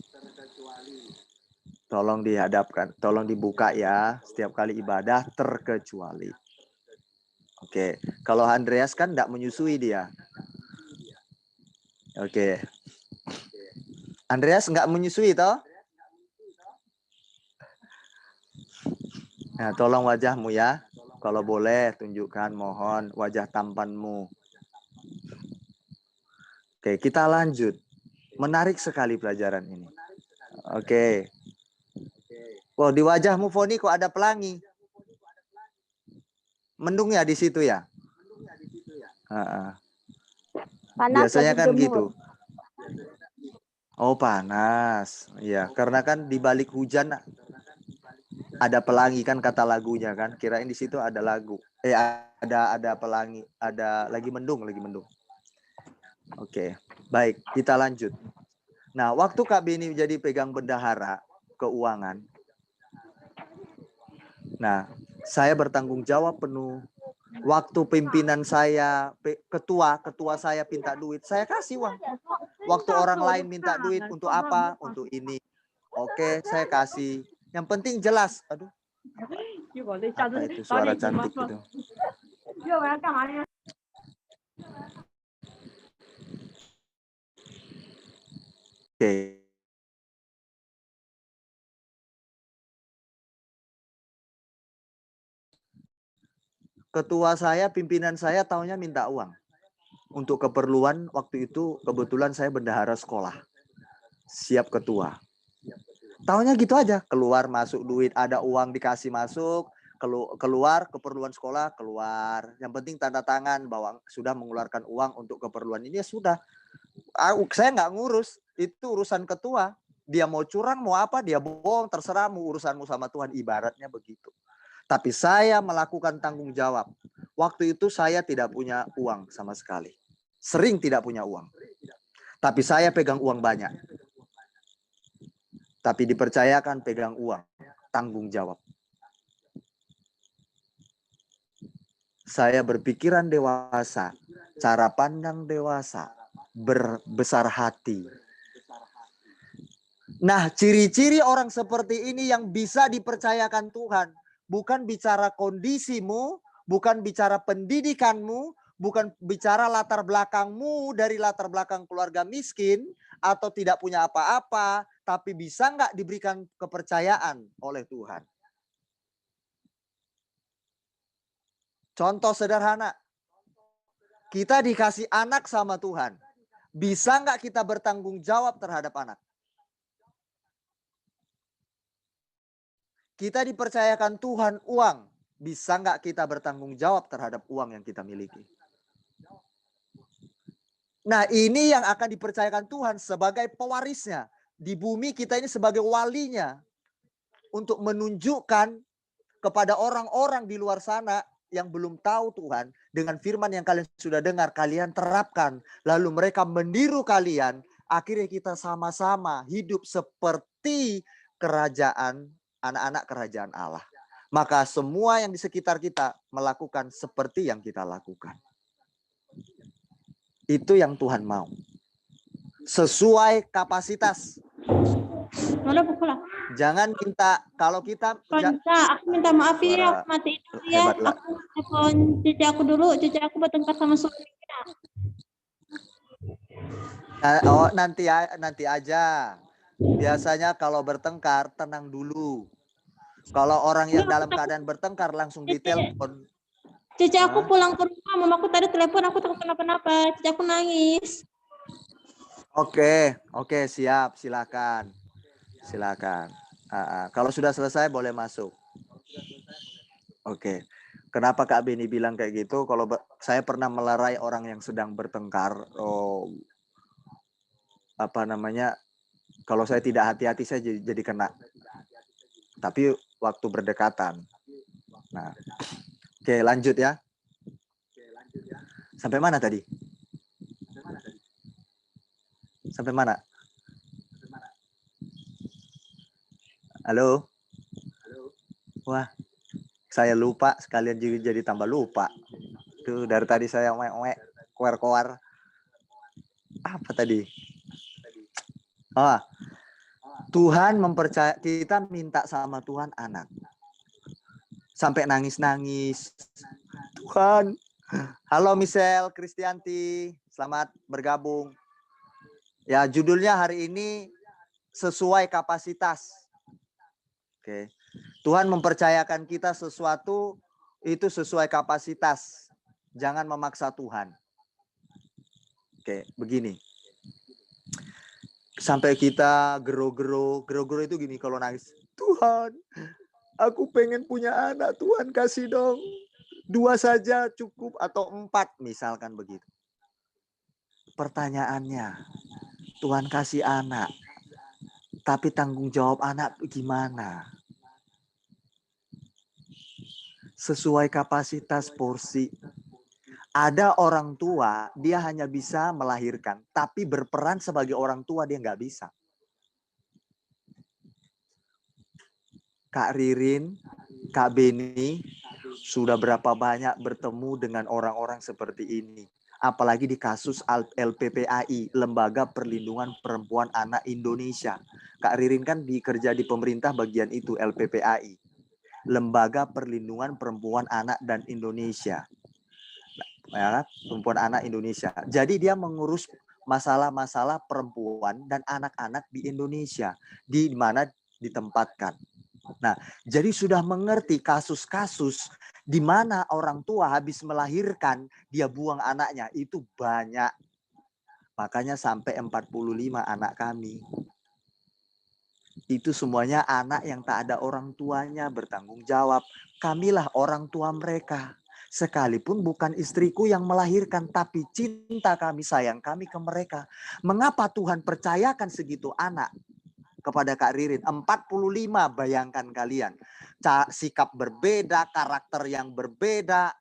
Tolong dihadapkan, tolong dibuka ya. Setiap kali ibadah terkecuali. Oke, kalau Andreas kan enggak menyusui dia. Oke. Andreas enggak menyusui toh? Nah, tolong wajahmu ya. Kalau boleh tunjukkan, mohon wajah tampanmu. Oke, kita lanjut. Menarik sekali pelajaran ini. Oke. Wow, di wajahmu Foni kok ada pelangi? Mendung ya di situ ya? Biasanya kan gitu. Oh, panas. Ya, karena kan di balik hujan ada pelangi kan kata lagunya kan. Kirain di situ ada lagu. Ada pelangi, ada lagi mendung. Oke, baik, kita lanjut. Nah, waktu Kak Beni jadi pegang bendahara keuangan. Nah, saya bertanggung jawab penuh. Waktu pimpinan saya, ketua saya minta duit, saya kasih uang. Waktu orang lain minta duit untuk apa? Untuk ini. Oke, saya kasih. Yang penting jelas. Aduh. Apa itu suara cantik itu? Oke. Ketua saya, pimpinan saya tahunya minta uang. Untuk keperluan waktu itu kebetulan saya bendahara sekolah. Siap ketua. Tahunya gitu aja, keluar masuk duit, ada uang dikasih masuk, keluar keperluan sekolah, keluar. Yang penting tanda tangan bahwa sudah mengeluarkan uang untuk keperluan ini ya sudah. Saya nggak ngurus, itu urusan ketua. Dia mau curang, mau apa, dia bohong, terserahmu, urusanmu sama Tuhan, ibaratnya begitu. Tapi saya melakukan tanggung jawab. Waktu itu saya tidak punya uang sama sekali. Sering tidak punya uang. Tapi saya pegang uang banyak. Tapi dipercayakan pegang uang. Tanggung jawab. Saya berpikiran dewasa. Cara pandang dewasa. Berbesar hati. Nah, ciri-ciri orang seperti ini yang bisa dipercayakan Tuhan. Bukan bicara kondisimu, bukan bicara pendidikanmu, bukan bicara latar belakangmu dari latar belakang keluarga miskin atau tidak punya apa-apa, tapi bisa nggak diberikan kepercayaan oleh Tuhan. Contoh sederhana, kita dikasih anak sama Tuhan. Bisa nggak kita bertanggung jawab terhadap anak? kita dipercayakan Tuhan uang. Bisa nggak kita bertanggung jawab terhadap uang yang kita miliki? Nah, ini yang akan dipercayakan Tuhan sebagai pewarisnya. Di bumi kita ini sebagai walinya. Untuk menunjukkan kepada orang-orang di luar sana yang belum tahu Tuhan. Dengan firman yang kalian sudah dengar, kalian terapkan. Lalu mereka meniru kalian. Akhirnya kita sama-sama hidup seperti kerajaan, anak-anak kerajaan Allah. Maka semua yang di sekitar kita melakukan seperti yang kita lakukan. Itu yang Tuhan mau. Sesuai kapasitas. Mana bukulah? Jangan minta, kalau kita... Aku minta maaf ya, Suara aku matiin dulu ya. hebat lah. Aku telepon cici aku dulu, cici aku bertengkar sama suaminya. Oh, nanti aja. Biasanya kalau bertengkar, tenang dulu. Kalau orang yang dalam keadaan bertengkar langsung ditelepon. Cici aku pulang ke rumah, mamaku tadi telepon, aku takut kenapa-napa. Cici aku nangis. Oke, siap, silakan. Kalau sudah selesai boleh masuk. Oke. Kenapa Kak Beni bilang kayak gitu? Kalau saya pernah melerai orang yang sedang bertengkar, kalau saya tidak hati-hati saya jadi kena. Tapi waktu berdekatan. Nah, oke, lanjut ya. Sampai mana tadi? Sampai mana? Halo? Wah, saya lupa, sekalian juga jadi tambah lupa. Tuh, dari tadi saya koar-koar. Apa tadi? Tuhan kita minta sama Tuhan anak. Sampai nangis-nangis. Tuhan. Halo Michelle Kristianti, selamat bergabung. Ya, judulnya hari ini sesuai kapasitas. Oke. Tuhan mempercayakan kita sesuatu itu sesuai kapasitas. Jangan memaksa Tuhan. Oke, begini. Sampai kita gero-gero itu gini kalau nangis. Tuhan, aku pengen punya anak. Tuhan kasih dong. 2 saja cukup atau 4 misalkan begitu. Pertanyaannya, Tuhan kasih anak. Tapi tanggung jawab anak gimana? Sesuai kapasitas porsi. Ada orang tua, dia hanya bisa melahirkan. Tapi berperan sebagai orang tua dia nggak bisa. Kak Ririn, Kak Beni, sudah berapa banyak bertemu dengan orang-orang seperti ini. Apalagi di kasus LPPAI, Lembaga Perlindungan Perempuan Anak Indonesia. Kak Ririn kan kerja di pemerintah bagian itu, LPPAI. Lembaga Perlindungan Perempuan Anak dan Indonesia. Perempuan anak Indonesia. Jadi dia mengurus masalah-masalah perempuan dan anak-anak di Indonesia. Di mana ditempatkan. Nah, jadi sudah mengerti kasus-kasus di mana orang tua habis melahirkan, dia buang anaknya. Itu banyak. Makanya sampai 45 anak kami. Itu semuanya anak yang tak ada orang tuanya bertanggung jawab. Kamilah orang tua mereka. Sekalipun bukan istriku yang melahirkan, tapi cinta kami, sayang kami ke mereka. Mengapa Tuhan percayakan segitu anak kepada Kak Ririn? 45, bayangkan kalian. Sikap berbeda, karakter yang berbeda,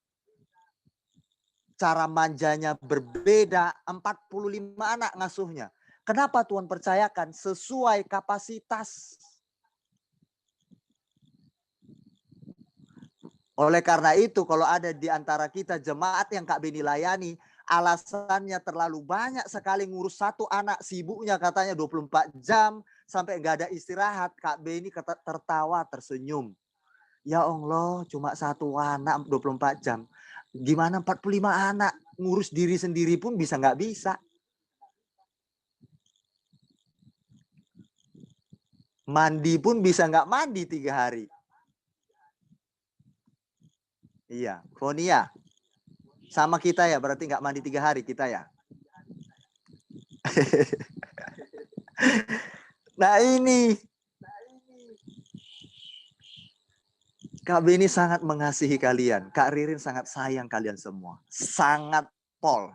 cara manjanya berbeda, 45 anak ngasuhnya. Kenapa Tuhan percayakan? Sesuai kapasitas. Oleh karena itu, kalau ada di antara kita jemaat yang Kak Beni layani, alasannya terlalu banyak sekali ngurus satu anak, sibuknya katanya 24 jam, sampai gak ada istirahat. Kak Beni tertawa, tersenyum. Ya Allah, cuma satu anak 24 jam. Gimana 45 anak? Ngurus diri sendiri pun bisa nggak bisa. Mandi pun bisa nggak mandi 3 hari. Iya, Fonia. Sama kita ya, berarti nggak mandi 3 hari kita ya. Nah ini. Kak Beni sangat mengasihi kalian. Kak Ririn sangat sayang kalian semua. Sangat pol.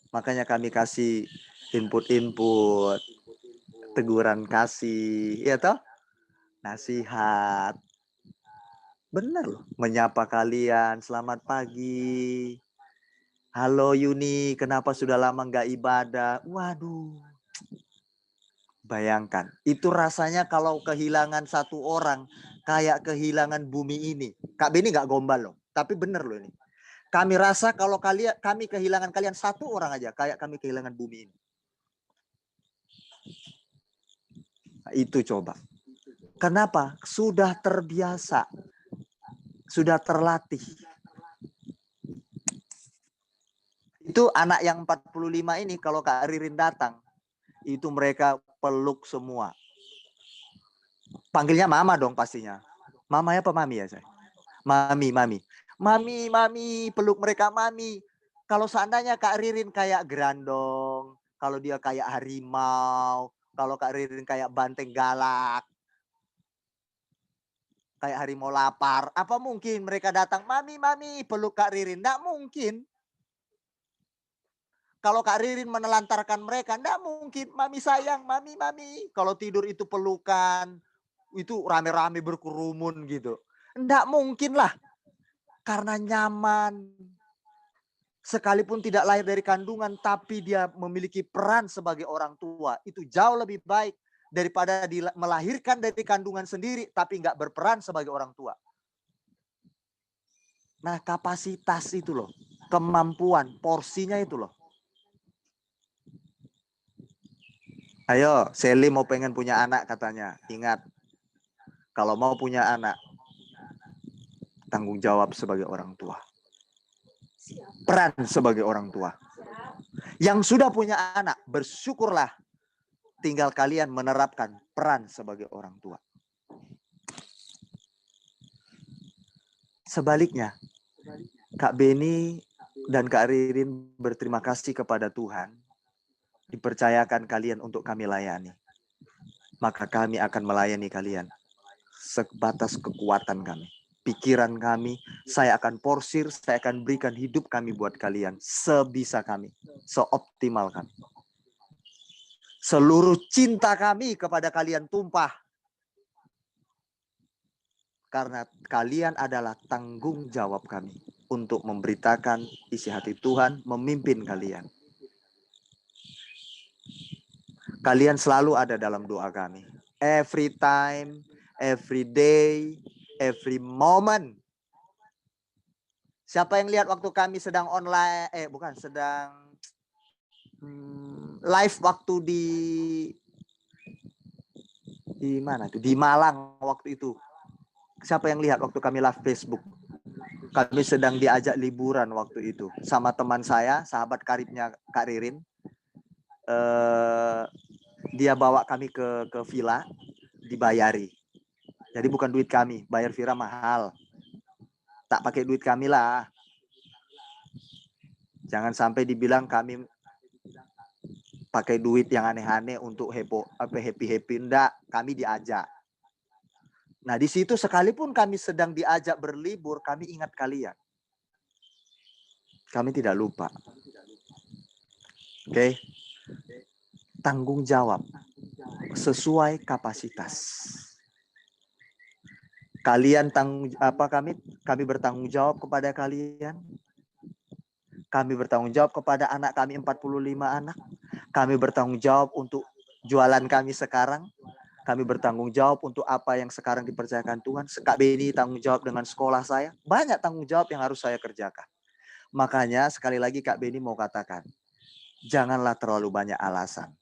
Makanya kami kasih input-input, teguran kasih, ya toh? Nasihat. Benar loh, menyapa kalian, selamat pagi. Halo Yuni, kenapa sudah lama nggak ibadah? Waduh, bayangkan, itu rasanya kalau kehilangan satu orang, kayak kehilangan bumi ini. Kak Beni nggak gombal loh, tapi bener loh ini. Kami rasa kalau kami kehilangan kalian satu orang aja, kayak kami kehilangan bumi ini. Nah, itu coba. Kenapa? Sudah terbiasa. Sudah terlatih. Itu anak yang 45 ini kalau Kak Ririn datang, itu mereka peluk semua. Panggilnya mama dong pastinya. Mama apa mami ya saya? Mami, mami. Mami, mami, peluk mereka mami. Kalau seandainya Kak Ririn kayak gerandong, kalau dia kayak harimau, kalau Kak Ririn kayak banteng galak, kayak harimau lapar, apa mungkin mereka datang, mami, mami, peluk Kak Ririn? Nggak mungkin. Kalau Kak Ririn menelantarkan mereka, nggak mungkin. Mami sayang, mami, mami. Kalau tidur itu pelukan, itu rame-rame berkerumun gitu. Nggak mungkin lah. Karena nyaman. Sekalipun tidak lahir dari kandungan, tapi dia memiliki peran sebagai orang tua. Itu jauh lebih baik daripada melahirkan dari kandungan sendiri, tapi nggak berperan sebagai orang tua. Nah, kapasitas itu loh. Kemampuan, porsinya itu loh. Ayo, Sally mau pengen punya anak katanya. Ingat, kalau mau punya anak, tanggung jawab sebagai orang tua. Peran sebagai orang tua. Yang sudah punya anak, bersyukurlah. Tinggal kalian menerapkan peran sebagai orang tua. Sebaliknya, Kak Beni dan Kak Ririn berterima kasih kepada Tuhan. Dipercayakan kalian untuk kami layani. Maka kami akan melayani kalian. Sebatas kekuatan kami. Pikiran kami, saya akan porsir, saya akan berikan hidup kami buat kalian. Sebisa kami. Seoptimal kami. Seluruh cinta kami kepada kalian tumpah. Karena kalian adalah tanggung jawab kami. Untuk memberitakan isi hati Tuhan, memimpin kalian. Kalian selalu ada dalam doa kami. Every time, every day, every moment. Siapa yang lihat waktu kami sedang online, sedang live waktu di mana tuh? Di Malang waktu itu. Siapa yang lihat waktu kami live Facebook? Kami sedang diajak liburan waktu itu sama teman saya, sahabat karibnya Kak Ririn. Dia bawa kami ke villa, dibayari. Jadi bukan duit kami, bayar villa mahal. Tak pakai duit kami lah. Jangan sampai dibilang kami pakai duit yang aneh-aneh untuk happy-happy. Enggak, kami diajak. Nah, di situ sekalipun kami sedang diajak berlibur, kami ingat kalian. Kami tidak lupa. Oke. Tanggung jawab sesuai kapasitas. Kalian kami bertanggung jawab kepada kalian. Kami bertanggung jawab kepada anak kami 45 anak. Kami bertanggung jawab untuk jualan kami sekarang. Kami bertanggung jawab untuk apa yang sekarang dipercayakan Tuhan. Kak Beni tanggung jawab dengan sekolah saya. Banyak tanggung jawab yang harus saya kerjakan. Makanya sekali lagi Kak Beni mau katakan, janganlah terlalu banyak alasan.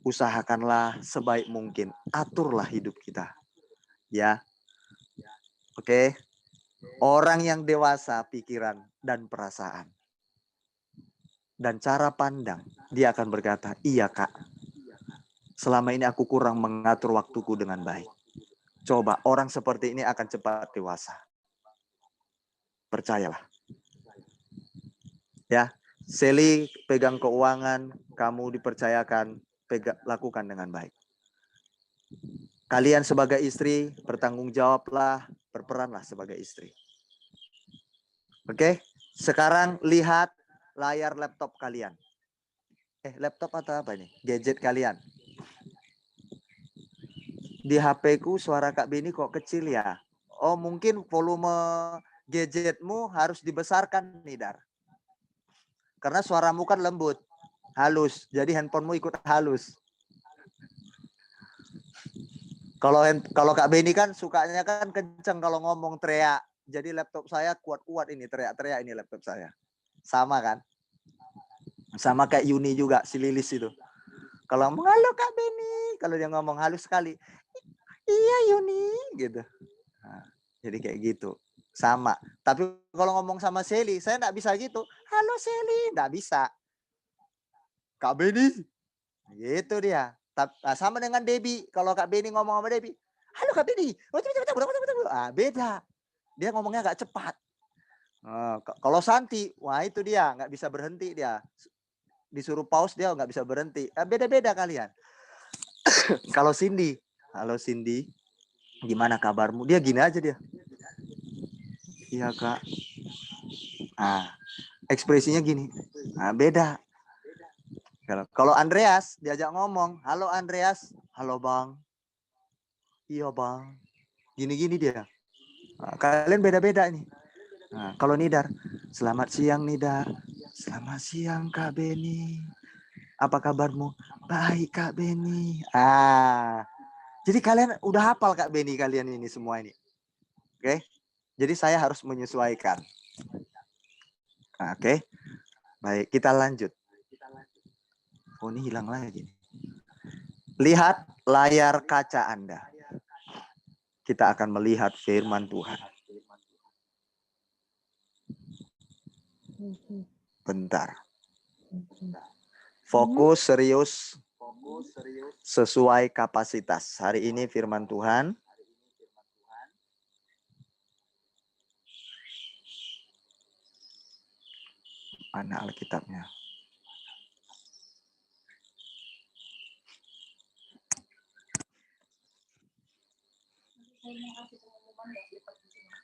Usahakanlah sebaik mungkin. Aturlah hidup kita. Ya. Oke. Orang yang dewasa pikiran dan perasaan. Dan cara pandang. Dia akan berkata, iya Kak. Selama ini aku kurang mengatur waktuku dengan baik. Coba orang seperti ini akan cepat dewasa. Percayalah. Ya. Sally pegang keuangan. Kamu dipercayakan lakukan dengan baik. Kalian sebagai istri, bertanggung jawablah, berperanlah sebagai istri. Oke, sekarang lihat layar laptop kalian. Laptop atau apa ini? Gadget kalian. Di HP-ku suara Kak Beni kok kecil ya? Oh, mungkin volume gadgetmu harus dibesarkan nih, Dar. Karena suaramu kan lembut, halus. Jadi handphonemu ikut halus. Kalau Kak Beni kan sukanya kan kenceng kalau ngomong, teriak. Jadi laptop saya kuat-kuat ini, teriak-teriak ini laptop saya. Sama kan? Sama kayak Yuni juga, si Lilis itu. Kalau ngomong, halo Kak Beni. Kalau dia ngomong halus sekali. Iya Yuni, gitu. Nah, jadi kayak gitu. Sama. Tapi kalau ngomong sama Sally, saya nggak bisa gitu. Halo Sally, nggak bisa. Kak Beni. Gitu dia. Sama dengan Debbie. Kalau Kak Beni ngomong sama Debbie, halo Kak Beni. Beda. Dia ngomongnya agak cepat. Kalau Santi, wah itu dia nggak bisa berhenti dia. Disuruh pause dia nggak bisa berhenti. Beda-beda kalian. Kalau Cindy, halo Cindy, gimana kabarmu? Dia gini aja dia. Iya Kak. Ekspresinya gini. Beda. Kalau Andreas diajak ngomong, halo Andreas, halo Bang. Iya Bang. Gini-gini dia. Kalian beda-beda nih. Kalau Nidar, selamat siang Nidar. Selamat siang Kak Beni. Apa kabarmu? Baik Kak Beni. Jadi kalian udah hafal Kak Beni kalian ini semua ini. Oke? Jadi saya harus menyesuaikan. Oke? Baik, kita lanjut. Oh, ini hilang lagi. Lihat layar kaca Anda. Kita akan melihat firman Tuhan. Bentar. Fokus serius. Sesuai kapasitas. Hari ini firman Tuhan. Mana Alkitabnya?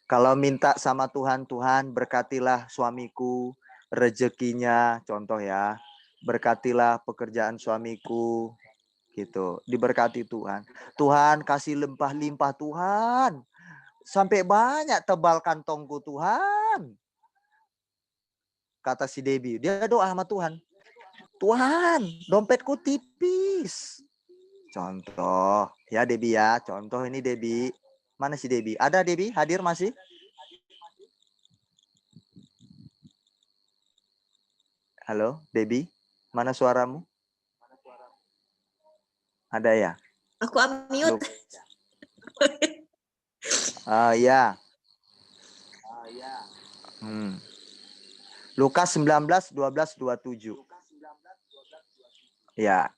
Kalau minta sama Tuhan, Tuhan berkatilah suamiku, rezekinya, contoh ya. Berkatilah pekerjaan suamiku, gitu. Diberkati Tuhan. Tuhan kasih limpah-limpah Tuhan. Sampai banyak tebal kantongku Tuhan. Kata si Debbie, dia doa sama Tuhan. Tuhan, dompetku tipis. Contoh, ya Debbie ya. Contoh ini Debbie. Mana si Debbie? Ada Debbie? Hadir masih? Halo, Debbie? Mana suaramu? Ada ya? Aku unmute. Ya. Lukas 19, 12, 27. Ya.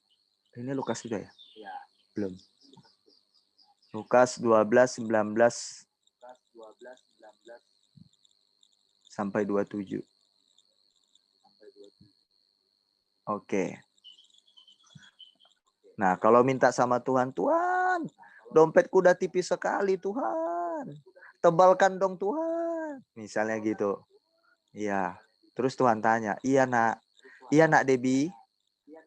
Ini Lukas sudah ya? Belum. Lukas 12, 19 sampai 27. Oke. Nah, kalau minta sama Tuhan, Tuhan, dompetku udah tipis sekali, Tuhan. Tebalkan dong, Tuhan. Misalnya gitu. Iya. Terus Tuhan tanya, iya nak Debbie,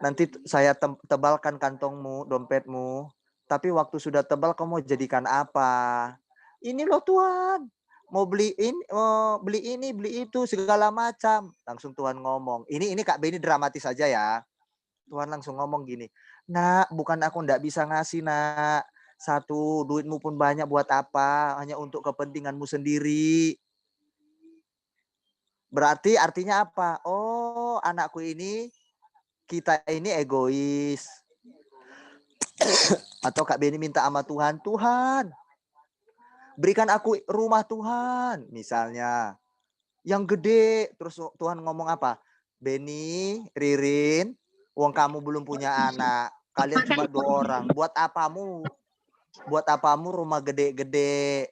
nanti saya tebalkan kantongmu, dompetmu. Tapi waktu sudah tebal, kamu mau jadikan apa? Ini loh Tuhan, mau beli ini, beli itu, segala macam. Langsung Tuhan ngomong. Ini Kak Beni dramatis saja ya. Tuhan langsung ngomong gini, nak, bukan aku ndak bisa ngasih nak. Satu, duitmu pun banyak buat apa? Hanya untuk kepentinganmu sendiri. Berarti artinya apa? Oh, anakku ini, kita ini egois. Atau Kak Beni minta sama Tuhan, Tuhan, berikan aku rumah Tuhan. Misalnya, yang gede. Terus Tuhan ngomong apa? Beni, Ririn, wong kamu belum punya anak. Kalian cuma 2 orang. Buat apamu rumah gede-gede?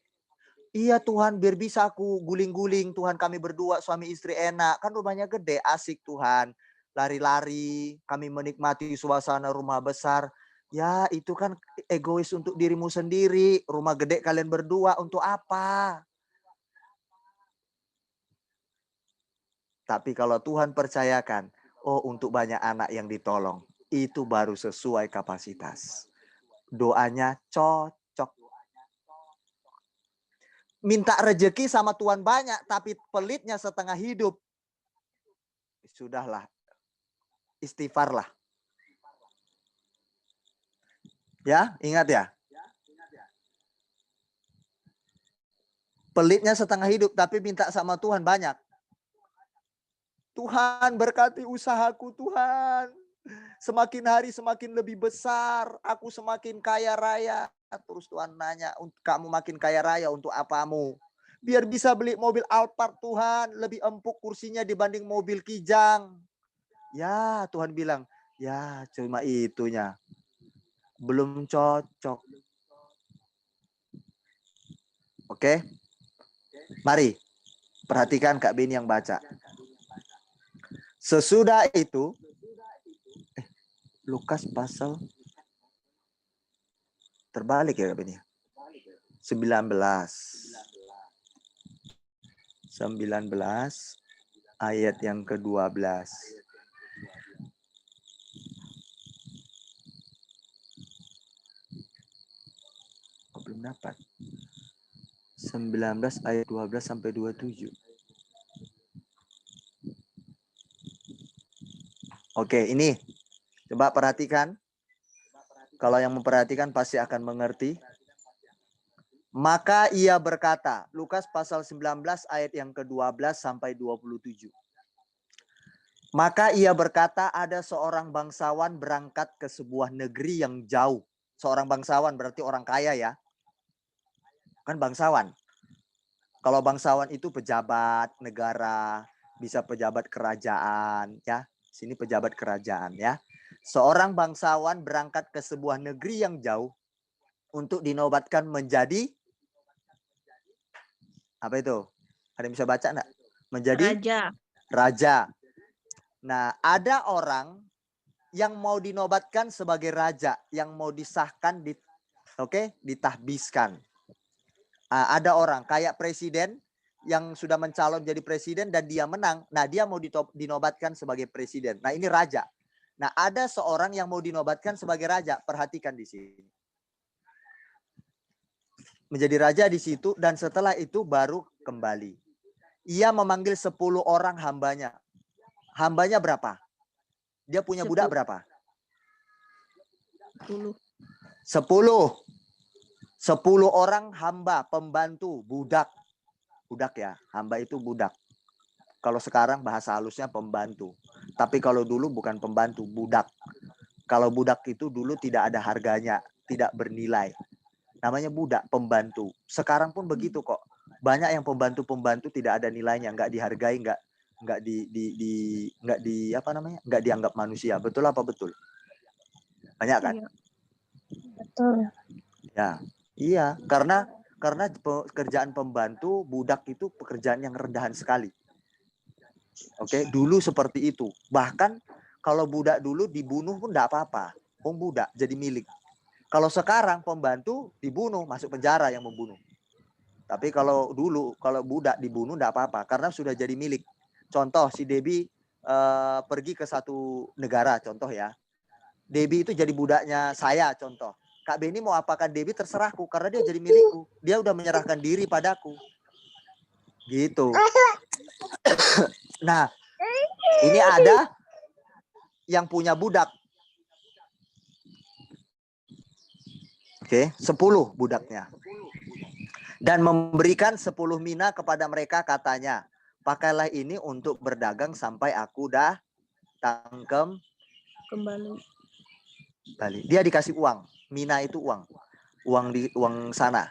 Iya Tuhan, biar bisa aku guling-guling. Tuhan, kami berdua suami istri enak. Kan rumahnya gede, asik Tuhan. Lari-lari, kami menikmati suasana rumah besar. Ya, itu kan egois untuk dirimu sendiri. Rumah gede kalian berdua untuk apa? Tapi kalau Tuhan percayakan, oh untuk banyak anak yang ditolong, itu baru sesuai kapasitas. Doanya cocok. Minta rejeki sama Tuhan banyak, tapi pelitnya setengah hidup. Sudahlah, istighfarlah. Ya, ingat ya. Pelitnya setengah hidup, tapi minta sama Tuhan banyak. Tuhan berkati usahaku Tuhan. Semakin hari semakin lebih besar. Aku semakin kaya raya. Terus Tuhan nanya, kamu makin kaya raya untuk apamu? Biar bisa beli mobil Alphard Tuhan. Lebih empuk kursinya dibanding mobil Kijang. Ya Tuhan bilang, ya cuma itunya. Belum cocok. Oke. Mari. Perhatikan Kak Beni yang baca. Sesudah itu, Lukas pasal terbalik ya Kak Beni. 19 ayat yang ke-12. Belum dapat. 19 ayat 12 sampai 27. Oke, ini coba perhatikan. Kalau yang memperhatikan pasti akan mengerti. Maka ia berkata, Lukas pasal 19 ayat yang ke-12 sampai 27. Maka ia berkata, ada seorang bangsawan berangkat ke sebuah negeri yang jauh. Seorang bangsawan berarti orang kaya ya. Kan bangsawan. Kalau bangsawan itu pejabat negara, bisa pejabat kerajaan ya. Sini pejabat kerajaan ya. Seorang bangsawan berangkat ke sebuah negeri yang jauh untuk dinobatkan menjadi apa itu? Ada yang bisa baca enggak? Menjadi raja. Nah, ada orang yang mau dinobatkan sebagai raja, yang mau disahkan ditahbiskan. Ada orang kayak presiden yang sudah mencalon jadi presiden dan dia menang. Nah, dia mau dinobatkan sebagai presiden. Nah, ini raja. Nah, ada seorang yang mau dinobatkan sebagai raja. Perhatikan di sini. Menjadi raja di situ dan setelah itu baru kembali. Ia memanggil 10 orang hambanya. Hambanya berapa? Dia punya budak berapa? 10. 10 orang hamba, pembantu, budak. Budak ya, hamba itu budak. Kalau sekarang bahasa halusnya pembantu. Tapi kalau dulu bukan pembantu, budak. Kalau budak itu dulu tidak ada harganya, tidak bernilai. Namanya budak, pembantu. Sekarang pun begitu kok. Banyak yang pembantu-pembantu tidak ada nilainya, nggak dihargai, nggak dianggap manusia. Betul apa betul? Banyak kan? Betul. Ya, iya. Karena pekerjaan pembantu budak itu pekerjaan yang rendahan sekali. Oke, dulu seperti itu. Bahkan kalau budak dulu dibunuh pun enggak apa-apa. Budak jadi milik. Kalau sekarang pembantu dibunuh, masuk penjara yang membunuh. Tapi kalau dulu, kalau budak dibunuh enggak apa-apa karena sudah jadi milik. Contoh si Debbie pergi ke satu negara, contoh ya. Debbie itu jadi budaknya saya, contoh. Kak Beni mau apakan Debbie terserahku karena dia jadi milikku. Dia udah menyerahkan diri padaku. Gitu. Nah, ini ada yang punya budak. Oke, 10 budaknya. Dan memberikan 10 mina kepada mereka katanya, pakailah ini untuk berdagang sampai aku dah kembali. Dia dikasih uang. Mina itu uang. Uang sana.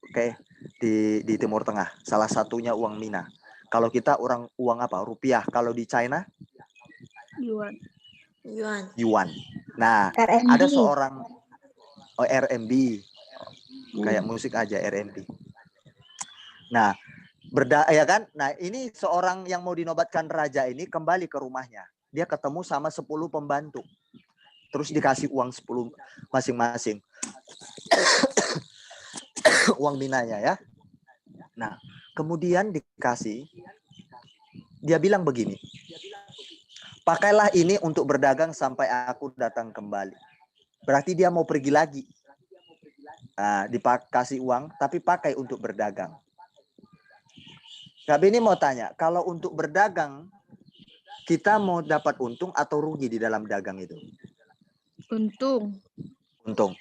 Oke, di Timur Tengah. Salah satunya uang mina. Kalau kita uang apa? Rupiah. Kalau di China? Yuan. Nah, RMB. ada seorang RMB. Kayak musik aja RMB. Nah, ya kan? Nah, ini seorang yang mau dinobatkan raja ini kembali ke rumahnya. Dia ketemu sama 10 pembantu. terus dikasih uang 10 masing-masing. Uang minanya ya. Nah, kemudian dikasih, dia bilang begini, pakailah ini untuk berdagang sampai aku datang kembali. Berarti dia mau pergi lagi. Nah, dikasih uang, tapi pakai untuk berdagang. Kak Beni mau tanya, kalau untuk berdagang, kita mau dapat untung atau rugi di dalam dagang itu? Untung. Untung.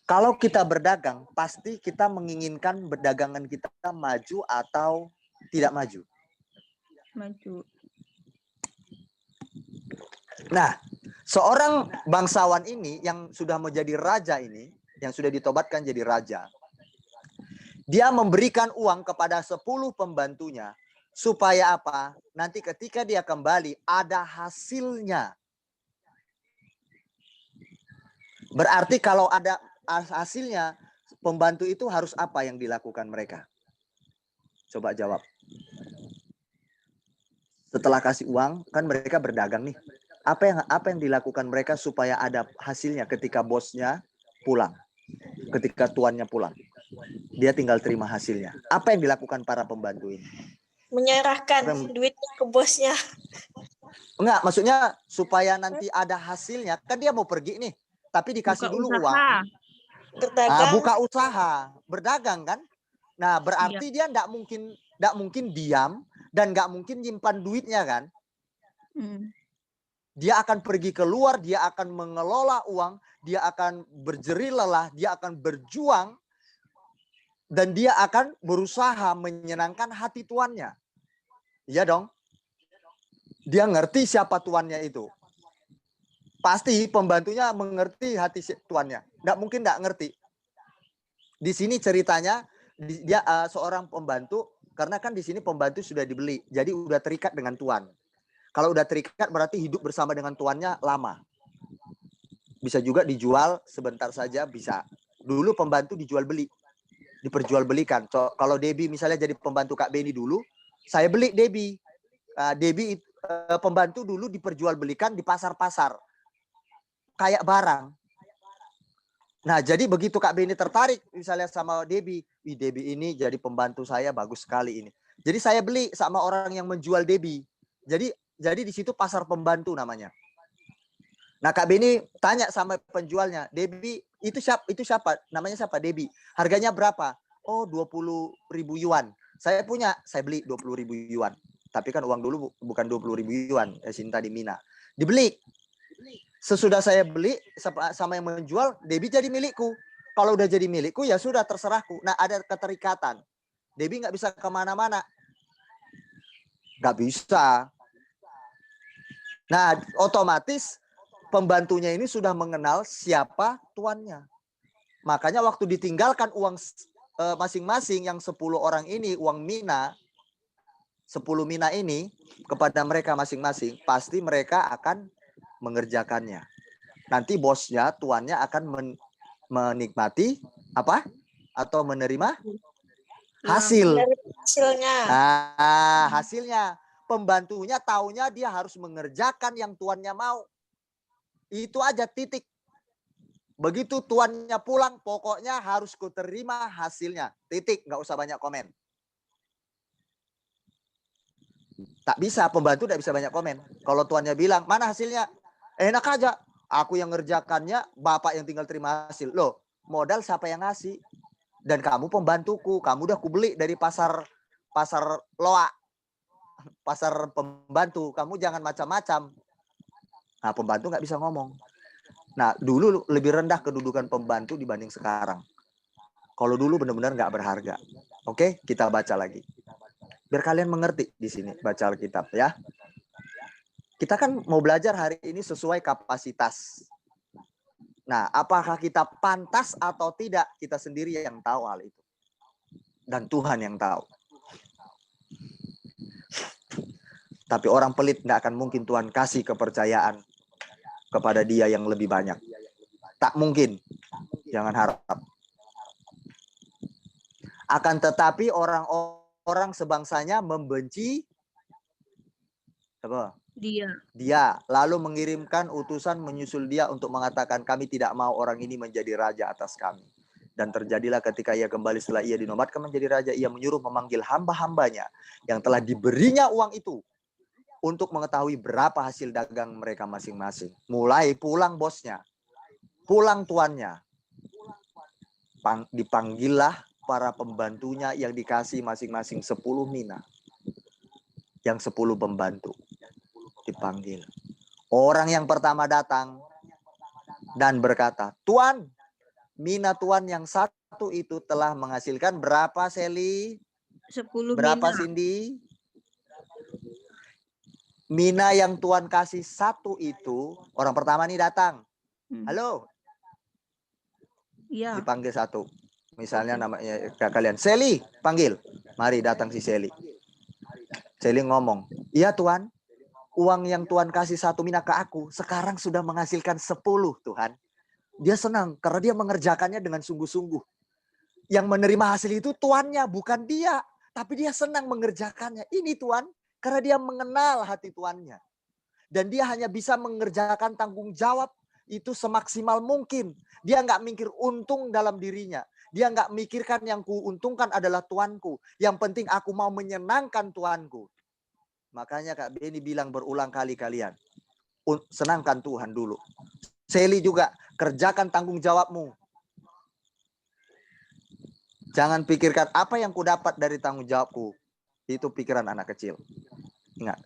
Kalau kita berdagang, pasti kita menginginkan berdagangan kita maju atau tidak maju. Maju. Nah, seorang bangsawan ini yang sudah menjadi raja ini, yang sudah ditobatkan jadi raja, dia memberikan uang kepada 10 pembantunya, supaya apa? Nanti ketika dia kembali, ada hasilnya. Berarti kalau ada hasilnya, pembantu itu harus apa yang dilakukan mereka? Coba jawab. Setelah kasih uang, kan mereka berdagang nih. Apa yang dilakukan mereka supaya ada hasilnya ketika bosnya pulang, ketika tuannya pulang, dia tinggal terima hasilnya. Apa yang dilakukan para pembantu ini? Menyerahkan duitnya ke bosnya. Enggak, maksudnya supaya nanti ada hasilnya, kan dia mau pergi nih, tapi dikasih Buka dulu usaha. uang. Berdagang. Buka usaha, berdagang kan? Nah, berarti dia enggak mungkin diam dan enggak mungkin nyimpan duitnya kan? Dia akan pergi keluar, dia akan mengelola uang, dia akan berjerih lelah, dia akan berjuang, dan dia akan berusaha menyenangkan hati tuannya. Iya dong? Dia ngerti siapa tuannya itu. Pasti pembantunya mengerti hati tuannya. Nggak mungkin nggak ngerti. Di sini ceritanya, dia seorang pembantu, karena kan di sini pembantu sudah dibeli, jadi udah terikat dengan tuan. Kalau udah terikat berarti hidup bersama dengan tuannya lama. Bisa juga dijual sebentar saja, bisa. Dulu pembantu dijual beli, diperjualbelikan. Kalau Debbie misalnya jadi pembantu Kak Beni dulu, saya beli Debbie. Debbie pembantu dulu diperjualbelikan di pasar-pasar, kayak barang. Nah, jadi begitu Kak Beni tertarik misalnya sama Debbie, Debbie ini jadi pembantu saya bagus sekali ini. Jadi saya beli sama orang yang menjual Debbie. Jadi di situ pasar pembantu namanya. Nah, Kak Beni tanya sama penjualnya, Debbie itu siapa? Namanya siapa? Debbie. Harganya berapa? Oh, 20.000 yuan. Saya beli 20.000 yuan. Tapi kan uang dulu bukan 20.000 yuan, Sinta di Mina. Dibeli. Sesudah saya beli sama yang menjual, Debbie jadi milikku. Kalau udah jadi milikku, ya sudah terserahku. Nah, ada keterikatan. Debbie nggak bisa kemana-mana. Nggak bisa. Nah, otomatis pembantunya ini sudah mengenal siapa tuannya. Makanya waktu ditinggalkan uang masing-masing yang 10 orang ini, uang mina, 10 mina ini kepada mereka masing-masing, pasti mereka akan mengerjakannya. Nanti bosnya, tuannya akan menikmati apa? Atau menerima hasil. Hasilnya. Hasilnya. Pembantunya taunya dia harus mengerjakan yang tuannya mau. Itu aja, titik. Begitu tuannya pulang, pokoknya harus kuterima hasilnya. Titik, nggak usah banyak komen. Tak bisa, pembantu tidak bisa banyak komen. Kalau tuannya bilang, mana hasilnya? Enak aja. Aku yang ngerjakannya, bapak yang tinggal terima hasil. Loh, modal siapa yang ngasih? Dan kamu pembantuku, kamu udah kubeli dari pasar loa. Pasar pembantu, kamu jangan macam-macam. Nah, pembantu nggak bisa ngomong. Nah, dulu lebih rendah kedudukan pembantu dibanding sekarang. Kalau dulu benar-benar nggak berharga. Oke, kita baca lagi. Biar kalian mengerti di sini, baca Alkitab ya. Kita kan mau belajar hari ini sesuai kapasitas. Nah, apakah kita pantas atau tidak, kita sendiri yang tahu hal itu. Dan Tuhan yang tahu. Tapi orang pelit tidak akan mungkin Tuhan kasih kepercayaan kepada dia yang lebih banyak. Tak mungkin. Jangan harap. Akan tetapi orang-orang sebangsanya membenci apa? Dia lalu mengirimkan utusan menyusul dia untuk mengatakan, kami tidak mau orang ini menjadi raja atas kami. Dan terjadilah ketika ia kembali setelah ia dinobatkan menjadi raja, ia menyuruh memanggil hamba-hambanya yang telah diberinya uang itu untuk mengetahui berapa hasil dagang mereka masing-masing. Mulai pulang bosnya, pulang tuannya, dipanggillah para pembantunya yang dikasih masing-masing 10 mina. Yang 10 pembantu dipanggil. Orang yang pertama datang dan berkata, Tuan, mina Tuan yang satu itu telah menghasilkan berapa, Seli? 10 Berapa, mina. Cindy? Mina yang Tuan kasih satu itu, orang pertama nih datang. Halo. Iya. Dipanggil satu. Misalnya namanya kalian, Seli, panggil. Mari datang si Seli. Seli ngomong, iya Tuan, uang yang Tuan kasih 1 mina ke aku, sekarang sudah menghasilkan 10 Tuhan. Dia senang karena dia mengerjakannya dengan sungguh-sungguh. Yang menerima hasil itu tuannya, bukan dia. Tapi dia senang mengerjakannya. Ini Tuan, karena dia mengenal hati tuannya. Dan dia hanya bisa mengerjakan tanggung jawab itu semaksimal mungkin. Dia nggak mikir untung dalam dirinya. Dia nggak mikirkan yang kuuntungkan adalah tuanku. Yang penting aku mau menyenangkan tuanku. Makanya Kak Beni bilang berulang kali kalian. Senangkan Tuhan dulu. Seli juga, kerjakan tanggung jawabmu. Jangan pikirkan apa yang ku dapat dari tanggung jawabku. Itu pikiran anak kecil. Ingat.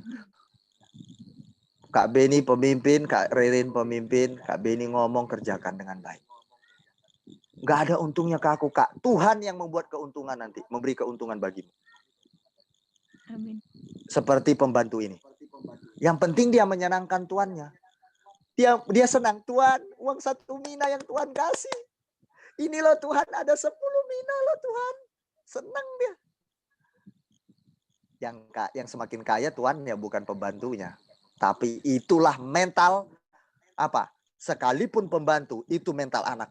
Kak Beni pemimpin, Kak Ririn pemimpin, Kak Beni ngomong kerjakan dengan baik. Gak ada untungnya ke aku, Kak. Tuhan yang membuat keuntungan nanti, memberi keuntungan bagimu. Amin. Seperti pembantu ini. Yang penting dia menyenangkan tuannya. Dia senang, Tuhan, uang 1 mina yang Tuhan kasih. Ini loh Tuhan, ada 10 mina loh Tuhan. Senang dia. Yang semakin kaya tuannya, bukan pembantunya. Tapi itulah mental apa? Sekalipun pembantu, itu mental anak.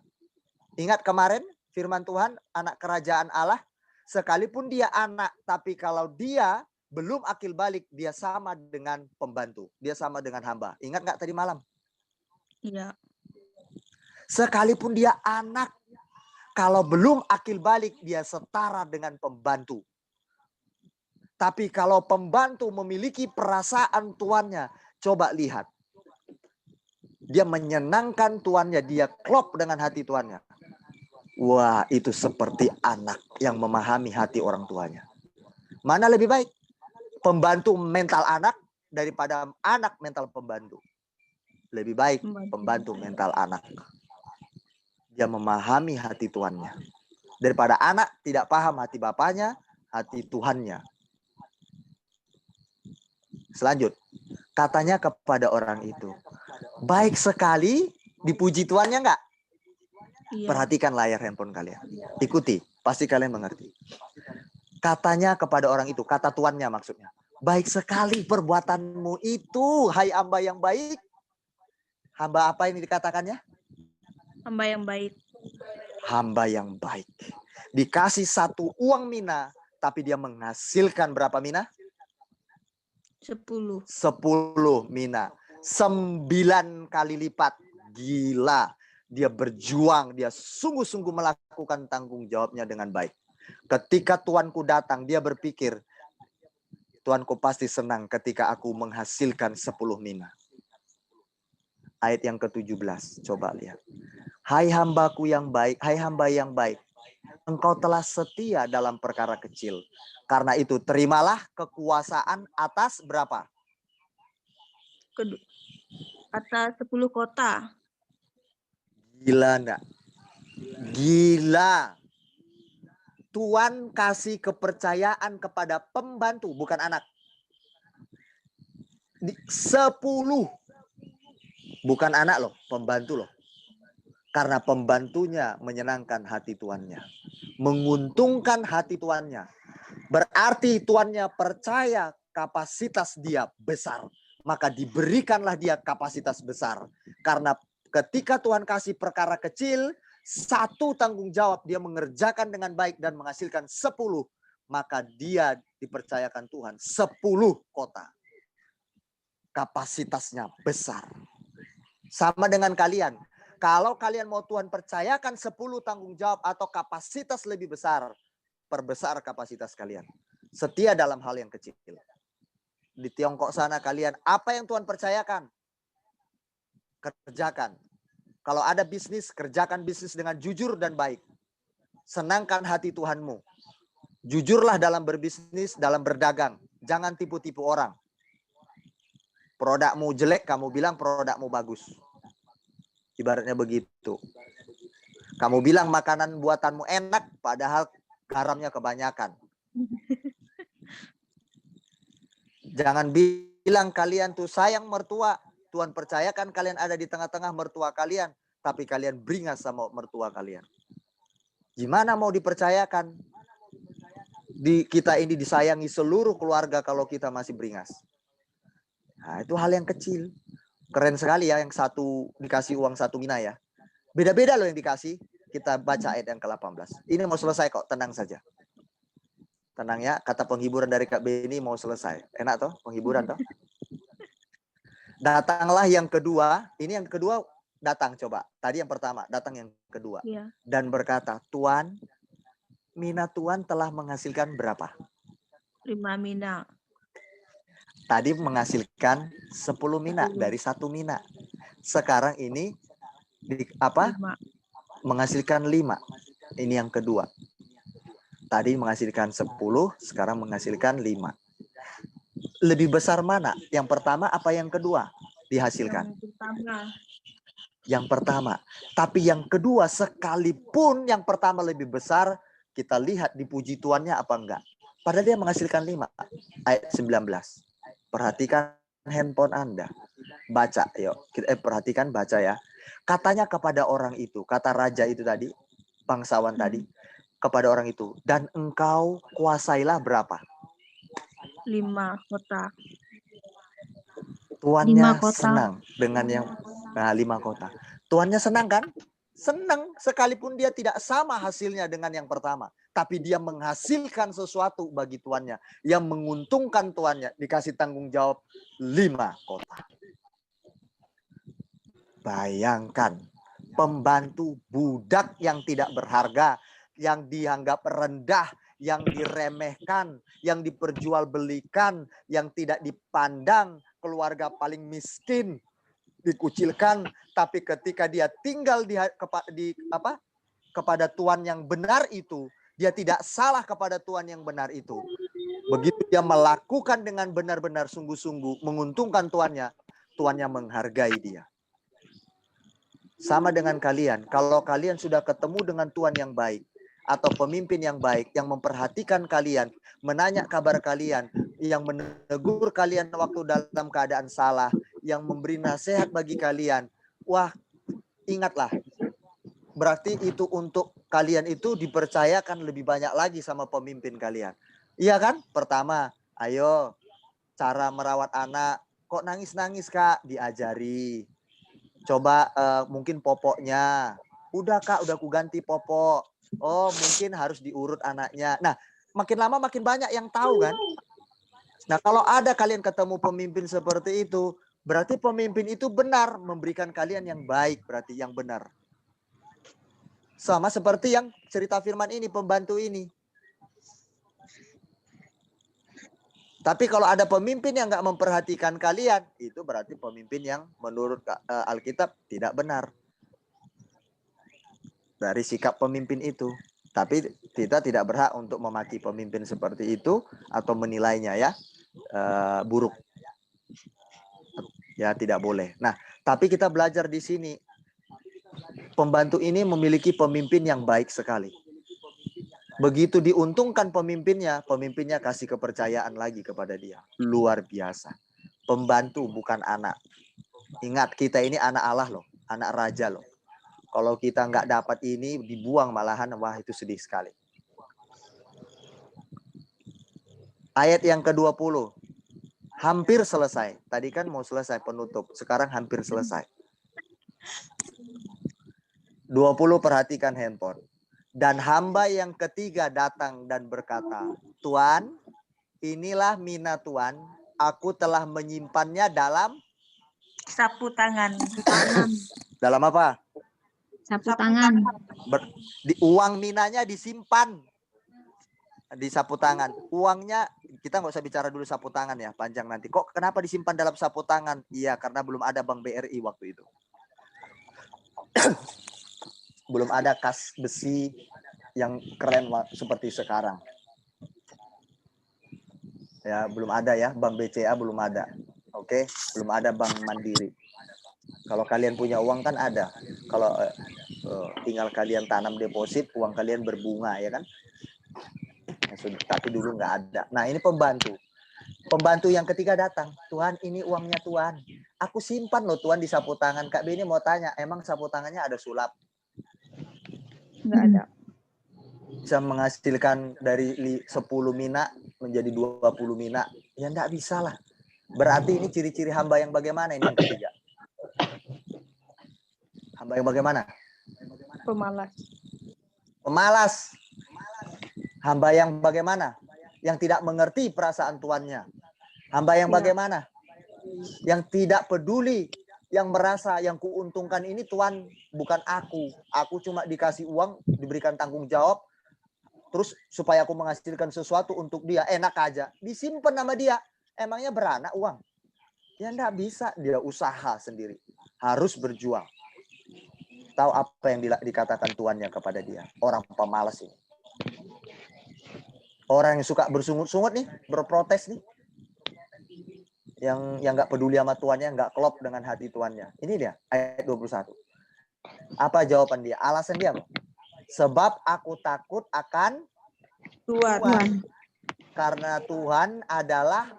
Ingat kemarin firman Tuhan, anak kerajaan Allah, sekalipun dia anak, tapi kalau dia belum akil balik, dia sama dengan pembantu. Dia sama dengan hamba. Ingat nggak tadi malam? Iya. Sekalipun dia anak, kalau belum akil balik, dia setara dengan pembantu. Tapi kalau pembantu memiliki perasaan tuannya, coba lihat. Dia menyenangkan tuannya, dia klop dengan hati tuannya. Wah, itu seperti anak yang memahami hati orang tuanya. Mana lebih baik? Pembantu mental anak daripada anak mental pembantu. Lebih baik pembantu mental anak. Dia memahami hati tuannya. Daripada anak tidak paham hati bapaknya, hati Tuhannya. Selanjut, katanya kepada orang itu, baik sekali, dipuji tuannya enggak? Iya. Perhatikan layar handphone kalian. Ikuti, pasti kalian mengerti. Katanya kepada orang itu, kata tuannya maksudnya. Baik sekali perbuatanmu itu, hai hamba yang baik. Hamba apa ini dikatakannya? Hamba yang baik. Hamba yang baik. Dikasih 1 uang mina, tapi dia menghasilkan berapa mina? 10. 10 mina. 9 kali lipat. Gila. Dia berjuang, dia sungguh-sungguh melakukan tanggung jawabnya dengan baik. Ketika tuanku datang, dia berpikir, tuanku pasti senang ketika aku menghasilkan 10 mina. Ayat yang ke-17, coba lihat. Hai hambaku yang baik, hai hamba yang baik, engkau telah setia dalam perkara kecil. Karena itu terimalah kekuasaan atas berapa? Atas 10 kota. Gila enggak? Gila. Tuan kasih kepercayaan kepada pembantu, bukan anak. 10. Bukan anak loh, pembantu loh. Karena pembantunya menyenangkan hati tuannya. Menguntungkan hati tuannya. Berarti tuannya percaya kapasitas dia besar. Maka diberikanlah dia kapasitas besar. Karena ketika Tuhan kasih perkara kecil, 1 tanggung jawab dia mengerjakan dengan baik dan menghasilkan 10. Maka dia dipercayakan Tuhan 10 kota. kapasitasnya besar. Sama dengan kalian. Kalau kalian mau Tuhan percayakan 10 tanggung jawab atau kapasitas lebih besar, perbesar kapasitas kalian. Setia dalam hal yang kecil. Di Tiongkok sana kalian, apa yang Tuhan percayakan? Kerjakan. Kalau ada bisnis, kerjakan bisnis dengan jujur dan baik. Senangkan hati Tuhanmu. Jujurlah dalam berbisnis, dalam berdagang. Jangan tipu-tipu orang. Produkmu jelek, kamu bilang produkmu bagus. Ibaratnya begitu. Kamu bilang makanan buatanmu enak, padahal garamnya kebanyakan. Jangan bilang kalian tuh sayang mertua. Tuhan percayakan kalian ada di tengah-tengah mertua kalian, tapi kalian beringas sama mertua kalian. Gimana mau dipercayakan? Kita ini disayangi seluruh keluarga kalau kita masih beringas. Nah, itu hal yang kecil. Keren sekali ya, yang satu dikasih uang 1 mina ya. Beda-beda loh yang dikasih. Kita baca ayat yang ke-18. Ini mau selesai kok, tenang saja. Tenang ya, kata penghiburan dari Kak Beni mau selesai. Enak toh, penghiburan toh. Datanglah yang kedua. Ini yang kedua datang coba. Tadi yang pertama, datang yang kedua. Iya. Dan berkata, Tuan, mina Tuan telah menghasilkan berapa? 5 mina. Tadi menghasilkan 10 mina dari 1 mina. Sekarang ini Lima. menghasilkan 5. Ini yang kedua. Tadi menghasilkan 10, sekarang menghasilkan 5. Lebih besar mana? Yang pertama apa yang kedua dihasilkan? Yang pertama. Yang pertama. Tapi yang kedua sekalipun yang pertama lebih besar, kita lihat dipuji tuannya apa enggak. Padahal dia menghasilkan 5. Ayat 19. Perhatikan handphone Anda. Baca, yuk. Perhatikan, baca ya. Katanya kepada orang itu, kata raja itu tadi, bangsawan tadi, kepada orang itu, dan engkau kuasailah berapa? 5 kota. Tuannya 5 kota. senang dengan yang 5 kota. Tuannya senang kan? Senang sekalipun dia tidak sama hasilnya dengan yang pertama. Tapi dia menghasilkan sesuatu bagi tuannya. Yang menguntungkan tuannya. Dikasih tanggung jawab 5 kota. Bayangkan. Pembantu budak yang tidak berharga. Yang dianggap rendah. Yang diremehkan. Yang diperjualbelikan. Yang tidak dipandang. Keluarga paling miskin. Dikucilkan. Tapi ketika dia tinggal kepada Tuhan yang benar itu. Dia tidak salah kepada Tuhan yang benar itu. Begitu dia melakukan dengan benar-benar sungguh-sungguh menguntungkan tuannya, tuannya menghargai dia. Sama dengan kalian, kalau kalian sudah ketemu dengan Tuhan yang baik atau pemimpin yang baik yang memperhatikan kalian, menanya kabar kalian, yang menegur kalian waktu dalam keadaan salah, yang memberi nasihat bagi kalian, wah, ingatlah. Berarti itu untuk kalian itu dipercayakan lebih banyak lagi sama pemimpin kalian. Iya kan? Pertama, ayo cara merawat anak. Kok nangis-nangis Kak? Diajari. Coba mungkin popoknya. Udah Kak, udah ku ganti popok. Oh mungkin harus diurut anaknya. Nah makin lama makin banyak yang tahu kan. Nah kalau ada kalian ketemu pemimpin seperti itu. Berarti pemimpin itu benar memberikan kalian yang baik. Berarti yang benar. Sama seperti yang cerita firman ini, pembantu ini. Tapi kalau ada pemimpin yang nggak memperhatikan kalian, itu berarti pemimpin yang menurut Alkitab tidak benar. Dari sikap pemimpin itu. Tapi kita tidak berhak untuk memaki pemimpin seperti itu atau menilainya ya buruk. Ya tidak boleh. Nah, tapi kita belajar di sini. Pembantu ini memiliki pemimpin yang baik sekali. Begitu diuntungkan pemimpinnya kasih kepercayaan lagi kepada dia. Luar biasa. Pembantu bukan anak. Ingat, kita ini anak Allah loh. Anak raja loh. Kalau kita nggak dapat ini, dibuang malahan. Wah, itu sedih sekali. Ayat yang ke-20. Hampir selesai. Tadi kan mau selesai penutup. Sekarang hampir selesai. 20 perhatikan handphone. Dan hamba yang ketiga datang dan berkata, Tuan, inilah mina Tuan, aku telah menyimpannya dalam Sapu tangan. dalam apa? Sapu tangan. Di uang Minanya disimpan di sapu tangan. Uangnya kita nggak usah bicara dulu sapu tangan ya, panjang nanti. Kok kenapa disimpan dalam sapu tangan? Iya, karena belum ada Bank BRI waktu itu. Belum ada kas besi yang keren seperti sekarang. Ya, belum ada ya, Bank BCA belum ada. Oke, belum ada Bank Mandiri. Kalau kalian punya uang kan ada. Kalau tinggal kalian tanam deposit, uang kalian berbunga ya kan. Tapi dulu nggak ada. Nah, ini pembantu. Pembantu yang ketiga datang. Tuhan, ini uangnya Tuhan. Aku simpan loh Tuhan di sapu tangan. Kak Beni mau tanya, emang sapu tangannya ada sulap? Nggak ada. Bisa menghasilkan dari 10 mina menjadi 20 mina? Ya enggak bisa lah. Berarti ini ciri-ciri hamba yang bagaimana ini yang ketiga? Hamba yang bagaimana? Pemalas. Pemalas. Hamba yang bagaimana? Yang tidak mengerti perasaan tuannya. Hamba yang bagaimana? Yang tidak peduli, yang merasa yang kuuntungkan ini Tuhan bukan aku. Aku cuma dikasih uang, diberikan tanggung jawab, terus supaya aku menghasilkan sesuatu untuk dia, enak aja. Disimpan sama dia. Emangnya beranak uang? Ya enggak bisa, dia usaha sendiri. Harus berjuang. Tahu apa yang dikatakan tuannya kepada dia? Orang pemalas ini. Orang yang suka bersungut-sungut nih, berprotes nih. Yang nggak peduli sama tuannya, nggak klop dengan hati tuannya. Ini dia, ayat 21. Apa jawaban dia? Alasan dia apa? Sebab aku takut akan Tuhan. Karena Tuhan adalah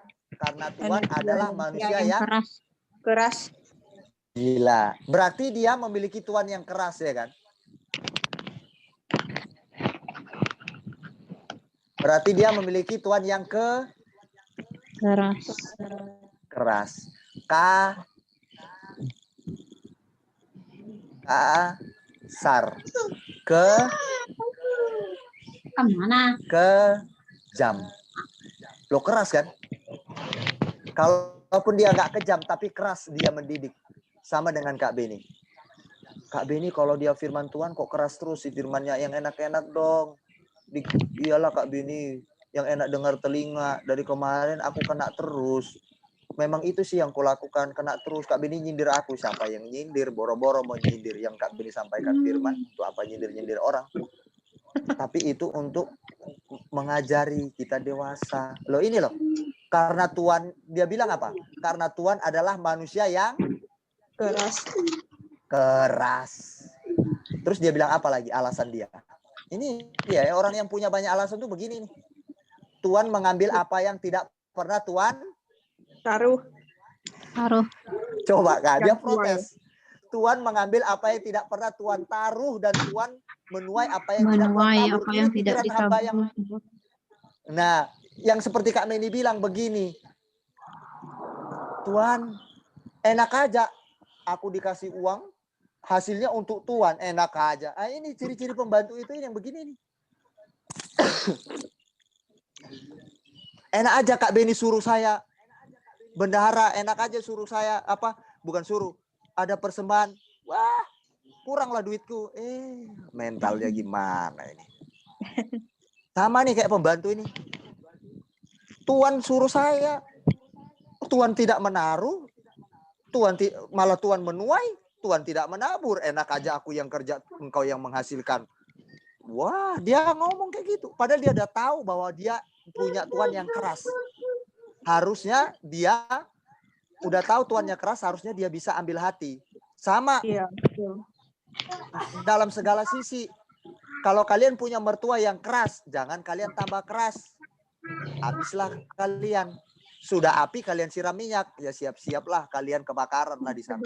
manusia yang Keras. gila. Berarti dia memiliki tuan yang keras ya kan? Berarti dia memiliki tuan yang keras. Kasar. Kejam. Lo keras kan? Kalaupun dia nggak kejam tapi keras, dia mendidik. Sama dengan Kak Beni. Kak Beni kalau dia firman Tuhan kok keras terus sih firmannya, yang enak-enak dong. Iyalah Kak Beni, yang enak dengar telinga. Dari kemarin aku kena terus. Memang itu sih yang kulakukan, kena terus. Kak Beni nyindir aku. Siapa yang nyindir? Boro-boro mau nyindir. Yang Kak Beni sampaikan firman, itu apa nyindir-nyindir orang. Tapi itu untuk mengajari kita dewasa. Loh ini loh. Karena Tuhan, dia bilang apa? Karena Tuhan adalah manusia yang keras. Terus dia bilang apa lagi alasan dia? Ini dia orang yang punya banyak alasan tuh begini nih. Tuhan mengambil apa yang tidak pernah Tuhan Taruh. Coba Kak, dia protes. Tuhan mengambil apa yang tidak pernah Tuhan taruh dan Tuhan menuai apa yang tidak Tuhan tabur. Ini pikiran hamba yang... Nah, yang seperti Kak Meni bilang begini. Tuhan, enak aja aku dikasih uang, hasilnya untuk Tuhan, enak aja. Ah, ini ciri-ciri pembantu itu yang begini nih. Enak aja Kak Beni suruh saya, bendahara, enak aja suruh saya, bukan suruh, ada persembahan. Wah, kuranglah duitku. Mentalnya gimana ini? Sama nih kayak pembantu ini. Tuhan suruh saya, Tuhan tidak menaruh, malah Tuhan menuai, Tuhan tidak menabur. Enak aja aku yang kerja, engkau yang menghasilkan. Wah, dia ngomong kayak gitu. Padahal dia udah tahu bahwa dia punya Tuhan yang keras. Harusnya dia udah tahu Tuhannya keras, harusnya dia bisa ambil hati. Sama. Iya. Dalam segala sisi. Kalau kalian punya mertua yang keras, jangan kalian tambah keras. Habislah kalian. Sudah api kalian siram minyak, ya siap-siaplah kalian kebakaran lah di sana.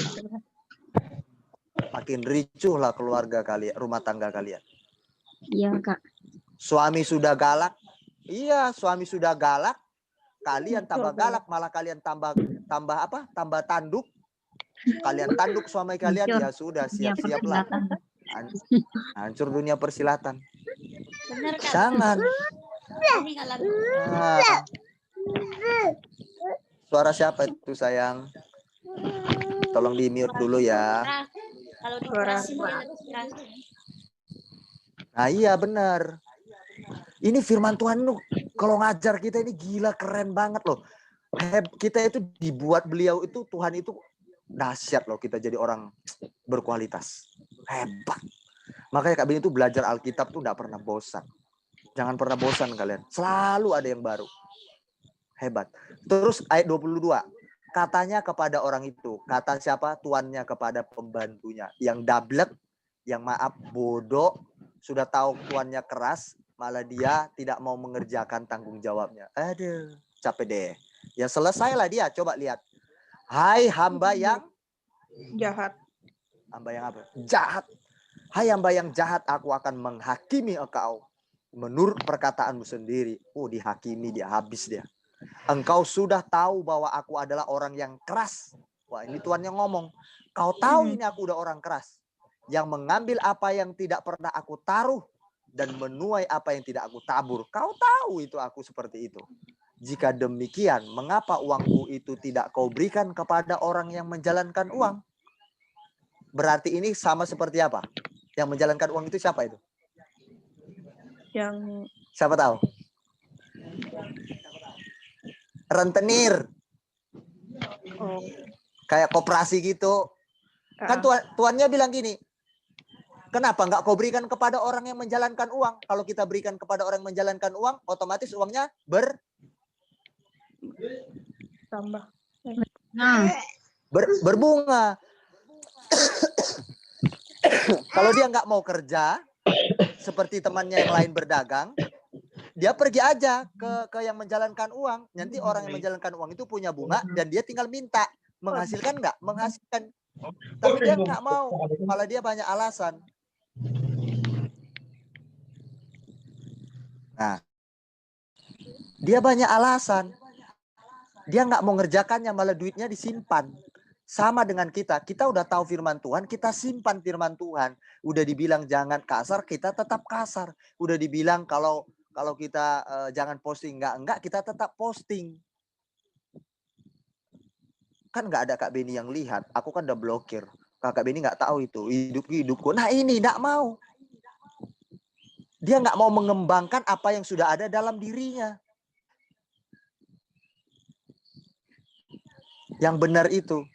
Makin ricuh lah keluarga kalian, rumah tangga kalian. Iya, Kak. Suami sudah galak. Iya, suami sudah galak. Kalian tambah galak, malah kalian tambah tanduk. Kalian tanduk suami kalian, ya sudah siap-siaplah. Hancur dunia persilatan. Benar, Kak. Jangan. Suara siapa itu sayang? Tolong di mute dulu ya. Kalau Suara dikerasin dia lebih keras. Nah iya benar. Ini firman Tuhan itu kalau ngajar kita ini gila keren banget loh. Kita itu dibuat beliau itu Tuhan itu dahsyat loh, kita jadi orang berkualitas. Hebat. Makanya Kak Beni itu belajar Alkitab tuh enggak pernah bosan. Jangan pernah bosan kalian. Selalu ada yang baru. Hebat. Terus ayat 22. Katanya kepada orang itu. Kata siapa? Tuannya kepada pembantunya. Yang dablek, yang maaf bodoh, sudah tahu tuannya keras, malah dia tidak mau mengerjakan tanggung jawabnya. Aduh, capek deh. Ya selesailah dia. Coba lihat. Hai hamba yang Jahat. hamba yang apa? Jahat. Hai hamba yang jahat, aku akan menghakimi engkau menurut perkataanmu sendiri. Oh, dihakimi dia, habis dia. Engkau sudah tahu bahwa aku adalah orang yang keras. Wah, ini tuannya ngomong. Kau tahu ini aku udah orang keras. Yang mengambil apa yang tidak pernah aku taruh dan menuai apa yang tidak aku tabur. Kau tahu itu aku seperti itu. Jika demikian, mengapa uangku itu tidak kau berikan kepada orang yang menjalankan uang? Berarti ini sama seperti apa? Yang menjalankan uang itu siapa itu? Yang Siapa tahu? Rentenir. oh, Kayak koperasi gitu. Kan tuannya bilang gini, kenapa nggak kau berikan kepada orang yang menjalankan uang? Kalau kita berikan kepada orang yang menjalankan uang, otomatis uangnya tambah. berbunga. Kalau dia nggak mau kerja, seperti temannya yang lain berdagang, dia pergi aja ke yang menjalankan uang. Nanti orang yang menjalankan uang itu punya bunga dan dia tinggal minta. Menghasilkan nggak? Menghasilkan. Tapi dia nggak mau. Malah dia banyak alasan. Nah, dia banyak alasan. Dia nggak mau ngerjakannya, malah duitnya disimpan. Sama dengan kita. Kita udah tahu firman Tuhan, kita simpan firman Tuhan. Udah dibilang jangan kasar, kita tetap kasar. Udah dibilang kalau kita jangan posting enggak, kita tetap posting. Kan nggak ada Kak Beni yang lihat. Aku kan udah blokir. Kak Beni nggak tahu itu hidupku. Nah ini nggak mau. Dia nggak mau mengembangkan apa yang sudah ada dalam dirinya. Yang benar itu.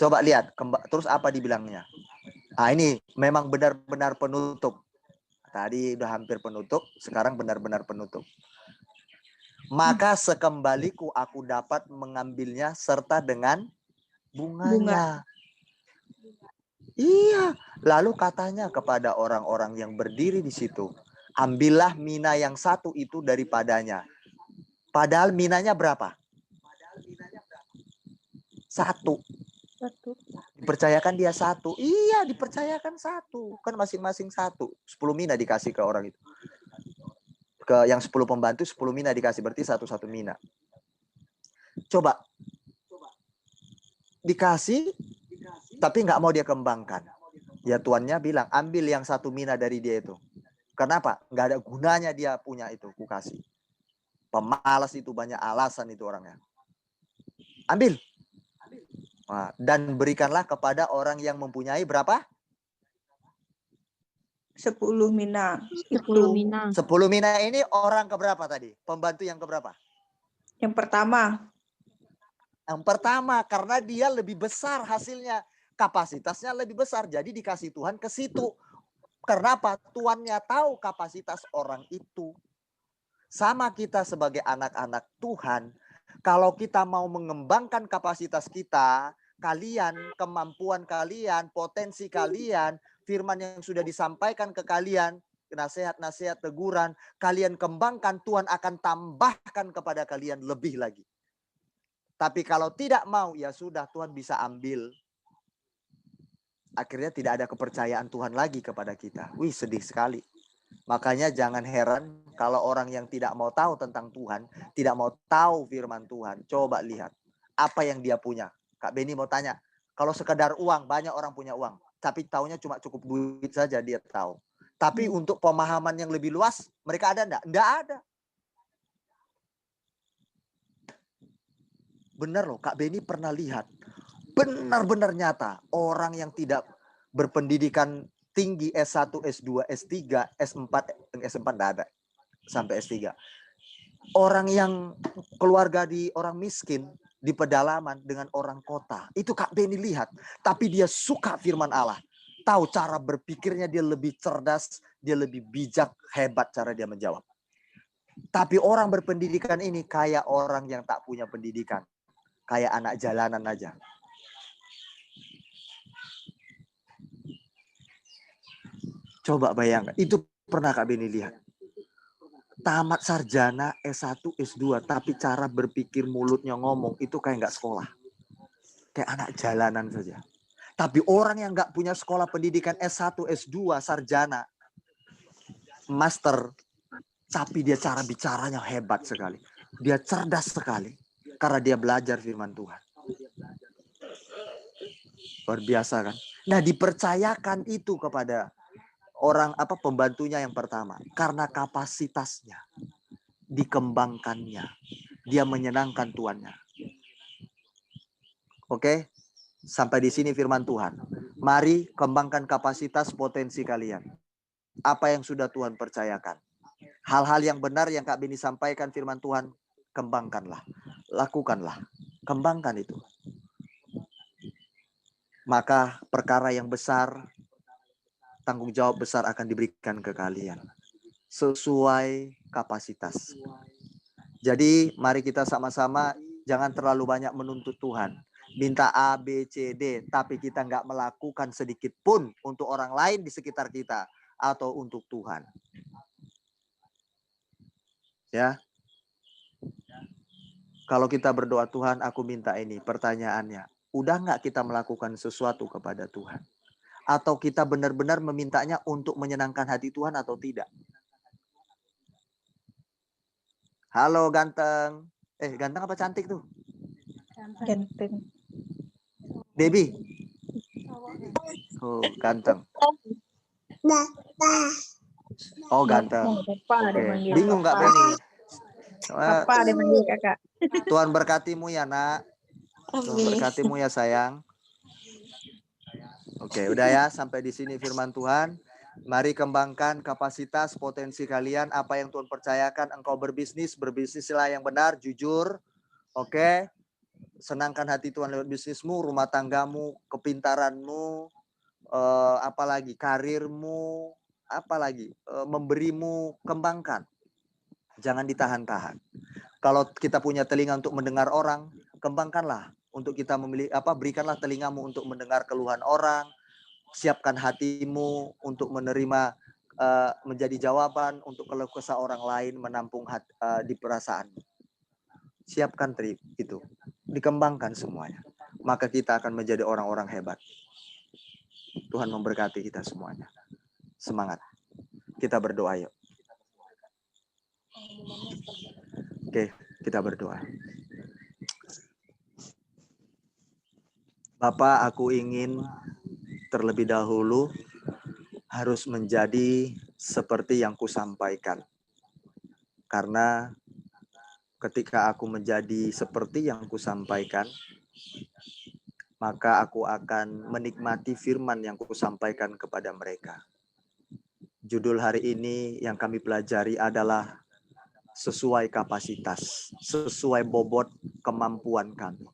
Coba lihat. Terus apa dibilangnya? Ah ini memang benar-benar penutup. Tadi udah hampir penutup. Sekarang benar-benar penutup. Maka sekembaliku aku dapat mengambilnya serta dengan bunganya. Iya. Lalu katanya kepada orang-orang yang berdiri di situ. Ambillah mina yang satu itu daripadanya. Padahal minanya berapa? Satu. Dipercayakan dia satu. Iya, dipercayakan satu. Kan masing-masing satu. 10 mina dikasih ke orang itu. Ke yang 10 pembantu, 10 mina dikasih. Berarti satu-satu mina. Coba. Dikasih, tapi nggak mau dia kembangkan. Ya tuannya bilang, ambil yang 1 mina dari dia itu. Kenapa? Nggak ada gunanya dia punya itu, ku kasih. Pemalas itu, banyak alasan itu orangnya. Ambil. Nah, dan berikanlah kepada orang yang mempunyai berapa? 10 mina. 10 mina. 10 mina ini orang keberapa tadi? Pembantu yang keberapa? Yang pertama. Yang pertama, karena dia lebih besar hasilnya. Kapasitasnya lebih besar. Jadi dikasih Tuhan ke situ. Kenapa? Tuannya tahu kapasitas orang itu. Sama kita sebagai anak-anak Tuhan. Kalau kita mau mengembangkan kapasitas kita, kalian, kemampuan kalian, potensi kalian, firman yang sudah disampaikan ke kalian, nasihat-nasihat, teguran, kalian kembangkan, Tuhan akan tambahkan kepada kalian lebih lagi. Tapi kalau tidak mau, ya sudah, Tuhan bisa ambil. Akhirnya tidak ada kepercayaan Tuhan lagi kepada kita. Wih, sedih sekali. Makanya jangan heran kalau orang yang tidak mau tahu tentang Tuhan, tidak mau tahu firman Tuhan. Coba lihat apa yang dia punya. Kak Beni mau tanya, kalau sekedar uang, banyak orang punya uang. Tapi taunya cuma cukup duit saja dia tahu. Tapi untuk pemahaman yang lebih luas, mereka ada enggak? Enggak ada. Benar loh, Kak Beni pernah lihat. Benar-benar nyata. Orang yang tidak berpendidikan tinggi S1, S2, S3, S4 enggak ada. Sampai S3. Orang yang keluarga di orang miskin, di pedalaman dengan orang kota. Itu Kak Beni lihat. Tapi dia suka firman Allah. Tahu cara berpikirnya, dia lebih cerdas, dia lebih bijak, hebat cara dia menjawab. Tapi orang berpendidikan ini kayak orang yang tak punya pendidikan. Kayak anak jalanan aja. Coba bayangkan, itu pernah Kak Beni lihat. Tamat sarjana S1, S2, tapi cara berpikir mulutnya ngomong itu kayak nggak sekolah. Kayak anak jalanan saja. Tapi orang yang nggak punya sekolah pendidikan S1, S2, sarjana, master, tapi dia cara bicaranya hebat sekali. Dia cerdas sekali. Karena dia belajar firman Tuhan. Luar biasa kan? Nah, dipercayakan itu kepada orang pembantunya yang pertama. Karena kapasitasnya, dikembangkannya. Dia menyenangkan tuannya. Oke? Sampai di sini firman Tuhan. Mari kembangkan kapasitas potensi kalian. Apa yang sudah Tuhan percayakan. Hal-hal yang benar yang Kak Beni sampaikan firman Tuhan, kembangkanlah. Lakukanlah. Kembangkan itu. Maka perkara yang besar, tanggung jawab besar akan diberikan ke kalian. Sesuai kapasitas. Jadi mari kita sama-sama jangan terlalu banyak menuntut Tuhan. Minta A, B, C, D. Tapi kita nggak melakukan sedikit pun untuk orang lain di sekitar kita. Atau untuk Tuhan. Ya. Kalau kita berdoa, Tuhan aku minta ini. Pertanyaannya. Udah nggak kita melakukan sesuatu kepada Tuhan? Atau kita benar-benar memintanya untuk menyenangkan hati Tuhan atau tidak? Halo ganteng. Ganteng apa cantik tuh? Ganteng. Debbie. Oh, ganteng. Oh, ganteng. Papa Oke. dipanggil. Bingung nggak Beni? Papa dipanggil kakak. Tuhan berkatimu ya nak. Tuhan berkatimu ya sayang. Oke, udah ya sampai di sini firman Tuhan. Mari kembangkan kapasitas potensi kalian. Apa yang Tuhan percayakan, engkau berbisnislah yang benar, jujur. Oke. Senangkan hati Tuhan lewat bisnismu, rumah tanggamu, kepintaranmu, apalagi karirmu, apalagi memberimu, kembangkan. Jangan ditahan-tahan. Kalau kita punya telinga untuk mendengar orang, kembangkanlah. Untuk kita berikanlah telingamu untuk mendengar keluhan orang. Siapkan hatimu untuk menerima menjadi jawaban untuk keluh kesah orang lain, menampung di perasaan. Siapkan itu. Dikembangkan semuanya. Maka kita akan menjadi orang-orang hebat. Tuhan memberkati kita semuanya. Semangat. Kita berdoa yuk. Oke, kita berdoa. Bapak, aku ingin terlebih dahulu harus menjadi seperti yang kusampaikan. Karena ketika aku menjadi seperti yang kusampaikan, maka aku akan menikmati firman yang kusampaikan kepada mereka. Judul hari ini yang kami pelajari adalah sesuai kapasitas, sesuai bobot kemampuan kami.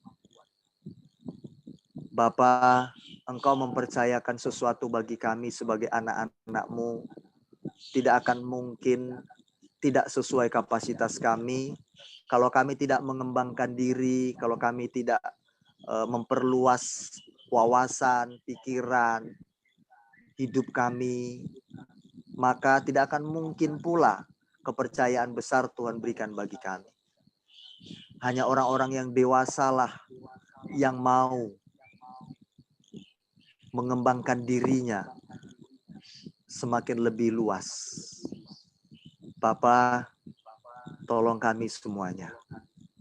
Bapa, Engkau mempercayakan sesuatu bagi kami sebagai anak-anak-Mu. Tidak akan mungkin tidak sesuai kapasitas kami. Kalau kami tidak mengembangkan diri, kalau kami tidak memperluas wawasan, pikiran, hidup kami, maka tidak akan mungkin pula kepercayaan besar Tuhan berikan bagi kami. Hanya orang-orang yang dewasalah yang mau mengembangkan dirinya semakin lebih luas. Bapa, tolong kami semuanya.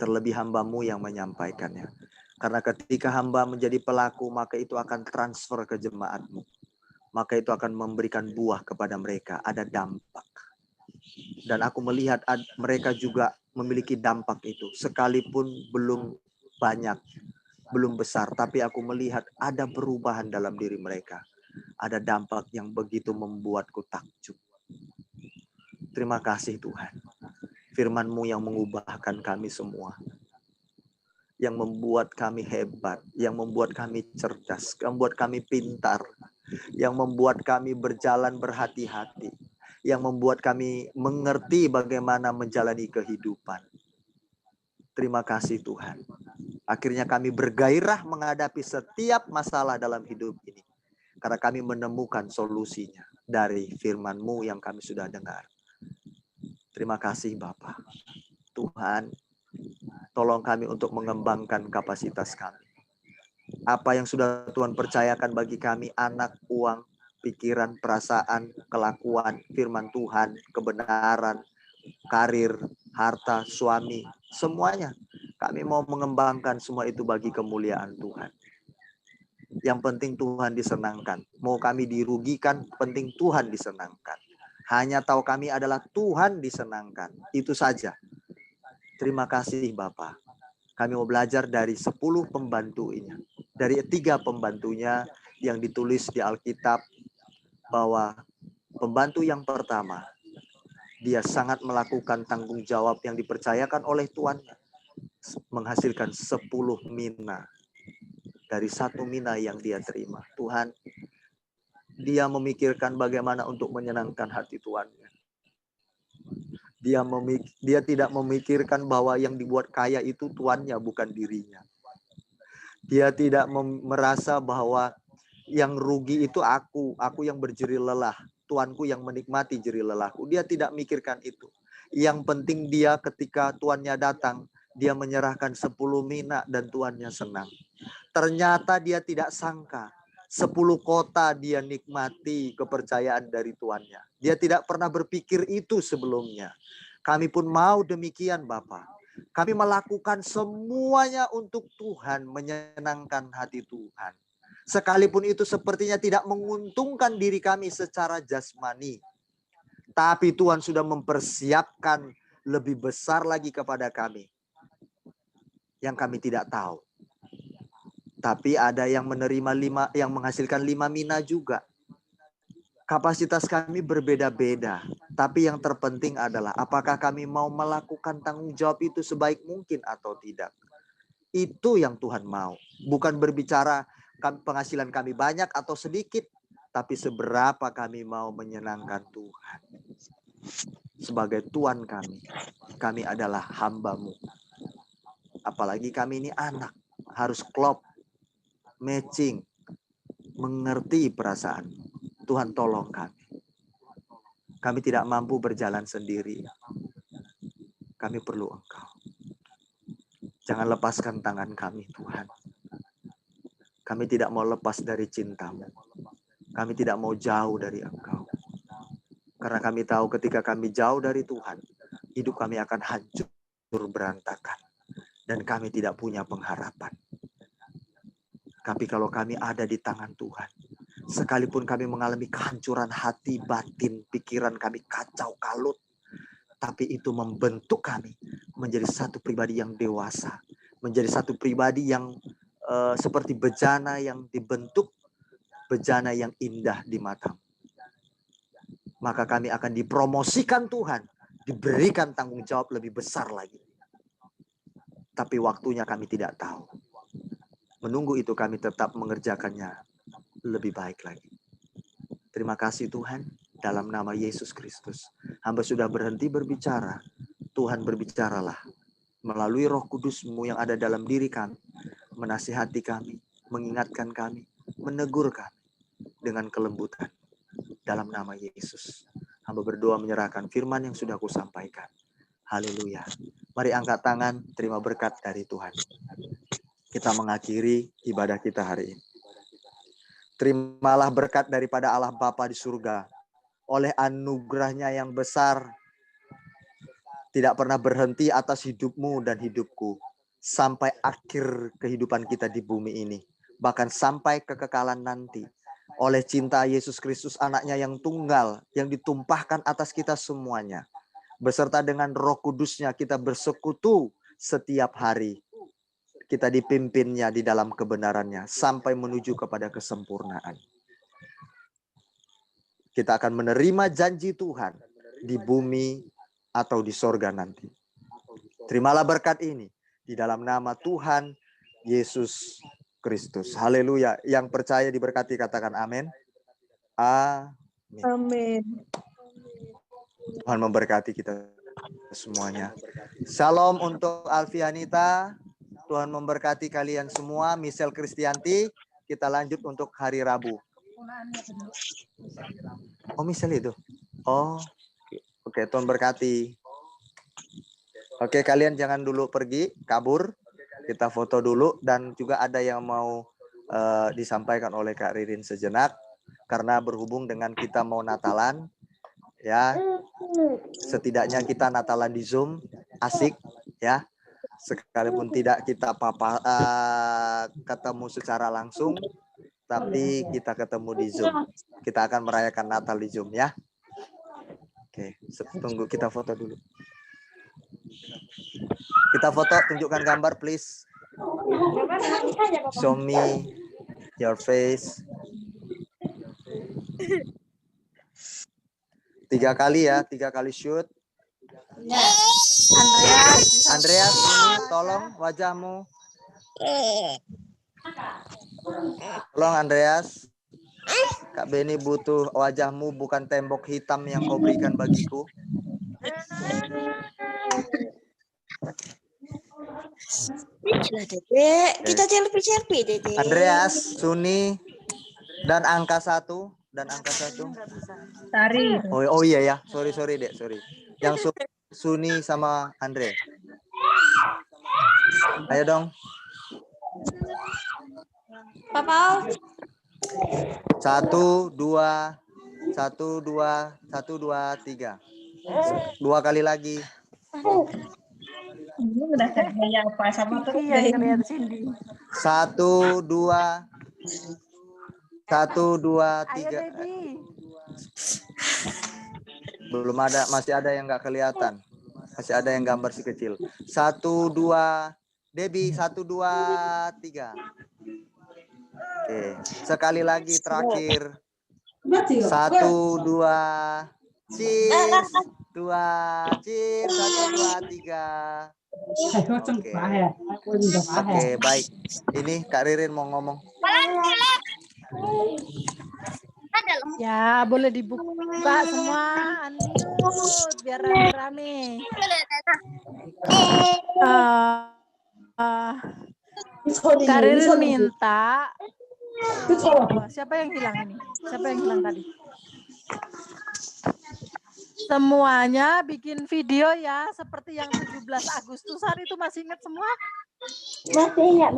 Terlebih hamba-Mu yang menyampaikannya. Karena ketika hamba menjadi pelaku, maka itu akan transfer ke jemaat-Mu. Maka itu akan memberikan buah kepada mereka. Ada dampak. Dan aku melihat mereka juga memiliki dampak itu. Sekalipun belum banyak, belum besar, tapi aku melihat ada perubahan dalam diri mereka. Ada dampak yang begitu membuatku takjub. Terima kasih Tuhan. Firman-Mu yang mengubahkan kami semua. Yang membuat kami hebat, yang membuat kami cerdas, yang membuat kami pintar, yang membuat kami berjalan berhati-hati, yang membuat kami mengerti bagaimana menjalani kehidupan. Terima kasih Tuhan. Akhirnya kami bergairah menghadapi setiap masalah dalam hidup ini. Karena kami menemukan solusinya dari firman-Mu yang kami sudah dengar. Terima kasih Bapa. Tuhan, tolong kami untuk mengembangkan kapasitas kami. Apa yang sudah Tuhan percayakan bagi kami, anak, uang, pikiran, perasaan, kelakuan, firman Tuhan, kebenaran, karir, harta, suami, semuanya. Kami mau mengembangkan semua itu bagi kemuliaan Tuhan. Yang penting Tuhan disenangkan. Mau kami dirugikan, penting Tuhan disenangkan. Hanya tahu kami adalah Tuhan disenangkan. Itu saja. Terima kasih Bapak. Kami mau belajar dari 10 pembantunya. Dari 3 pembantunya yang ditulis di Alkitab. Bahwa pembantu yang pertama, dia sangat melakukan tanggung jawab yang dipercayakan oleh tuannya. Menghasilkan 10 mina. Dari 1 mina yang dia terima. Tuhan, dia memikirkan bagaimana untuk menyenangkan hati tuannya. Dia tidak memikirkan bahwa yang dibuat kaya itu tuannya, bukan dirinya. Dia tidak merasa bahwa yang rugi itu aku yang berjerih lelah. Tuanku yang menikmati jerih lelahku. Dia tidak mikirkan itu. Yang penting dia ketika tuannya datang, dia menyerahkan 10 mina dan tuannya senang. Ternyata dia tidak sangka 10 kota dia nikmati kepercayaan dari tuannya. Dia tidak pernah berpikir itu sebelumnya. Kami pun mau demikian Bapak. Kami melakukan semuanya untuk Tuhan, menyenangkan hati Tuhan. Sekalipun itu sepertinya tidak menguntungkan diri kami secara jasmani. Tapi Tuhan sudah mempersiapkan lebih besar lagi kepada kami. Yang kami tidak tahu. Tapi ada yang menerima 5, yang menghasilkan 5 mina juga. Kapasitas kami berbeda-beda. Tapi yang terpenting adalah apakah kami mau melakukan tanggung jawab itu sebaik mungkin atau tidak. Itu yang Tuhan mau. Bukan berbicara penghasilan kami banyak atau sedikit. Tapi seberapa kami mau menyenangkan Tuhan. Sebagai Tuhan kami adalah hamba-Mu. Apalagi kami ini anak. Harus klop, matching, mengerti perasaan. Tuhan tolong kami. Kami tidak mampu berjalan sendiri. Kami perlu Engkau. Jangan lepaskan tangan kami Tuhan. Kami tidak mau lepas dari cinta-Mu. Kami tidak mau jauh dari Engkau. Karena kami tahu ketika kami jauh dari Tuhan, hidup kami akan hancur berantakan. Dan kami tidak punya pengharapan. Tapi kalau kami ada di tangan Tuhan, sekalipun kami mengalami kehancuran hati, batin, pikiran kami kacau kalut, tapi itu membentuk kami menjadi satu pribadi yang dewasa, menjadi satu pribadi yang seperti bejana yang dibentuk, bejana yang indah di mata. Maka kami akan dipromosikan Tuhan, diberikan tanggung jawab lebih besar lagi. Tapi waktunya kami tidak tahu. Menunggu itu kami tetap mengerjakannya lebih baik lagi. Terima kasih Tuhan, dalam nama Yesus Kristus. Hamba sudah berhenti berbicara. Tuhan berbicaralah melalui Roh Kudus-Mu yang ada dalam diri kami. Menasihati kami, mengingatkan kami, menegur kami dengan kelembutan. Dalam nama Yesus. Hamba berdoa menyerahkan firman yang sudah aku sampaikan. Haleluya. Mari angkat tangan, terima berkat dari Tuhan. Kita mengakhiri ibadah kita hari ini. Terimalah berkat daripada Allah Bapa di surga. Oleh anugerahnya yang besar, tidak pernah berhenti atas hidupmu dan hidupku. Sampai akhir kehidupan kita di bumi ini. Bahkan sampai kekekalan nanti. Oleh cinta Yesus Kristus anaknya yang tunggal, yang ditumpahkan atas kita semuanya. Beserta dengan Roh Kudusnya kita bersekutu setiap hari. kita dipimpinnya di dalam kebenarannya sampai menuju kepada kesempurnaan. Kita akan menerima janji Tuhan di bumi atau di sorga nanti. Terimalah berkat ini di dalam nama Tuhan Yesus Kristus. Haleluya. Yang percaya diberkati katakan amin. Amin. Amin. Tuhan memberkati kita semuanya. Shalom untuk Alfianita. Tuhan memberkati kalian semua. Michelle Kristianti. Kita lanjut untuk hari Rabu. Oh, Michelle itu. Oh, oke. Tuhan berkati. Oke, kalian jangan dulu pergi, kabur. Kita foto dulu. Dan juga ada yang mau disampaikan oleh Kak Ririn sejenak. Karena berhubung dengan kita mau Natalan. Ya, setidaknya kita Natalan di Zoom. Asik, ya. Sekalipun tidak kita ketemu secara langsung, tapi kita ketemu di Zoom. Kita akan merayakan Natal di Zoom, ya. Oke, tunggu kita foto dulu. Kita foto, tunjukkan gambar, please. Show me your face. 3 kali ya, 3 kali shoot. Andreas, ini tolong wajahmu. Tolong Andreas. Kak Beni butuh wajahmu, bukan tembok hitam yang kau berikan bagiku. Kita selfie, Dede. Andreas, Suni, dan angka 1. Dan angka 1. Tari. Oh iya ya, sorry Dek, sorry. Yang Suni sama Andre. Ayo dong. Papa. 1, 2, 3. 2 kali lagi. Ini udah kerja apa sama tuh? Iya, yang lihat Cindy. 1, 2, 3. Ayo, baby. Belum ada, masih ada yang nggak kelihatan. Masih ada yang gambar si kecil. 1, 2, Debbie, 1, 2, 3. Oke, sekali lagi terakhir. 1, 2, cheers. 2, cheers. 1, 2, 3. Oke, baik. Ini Kak Ririn mau ngomong. Ya, boleh dibuka semua. Unmute biar rame-rame. Kak Ririn minta. Siapa yang hilang ini? Siapa yang hilang tadi? Semuanya bikin video ya, seperti yang 17 Agustusan itu masih ingat semua? Masih ingat.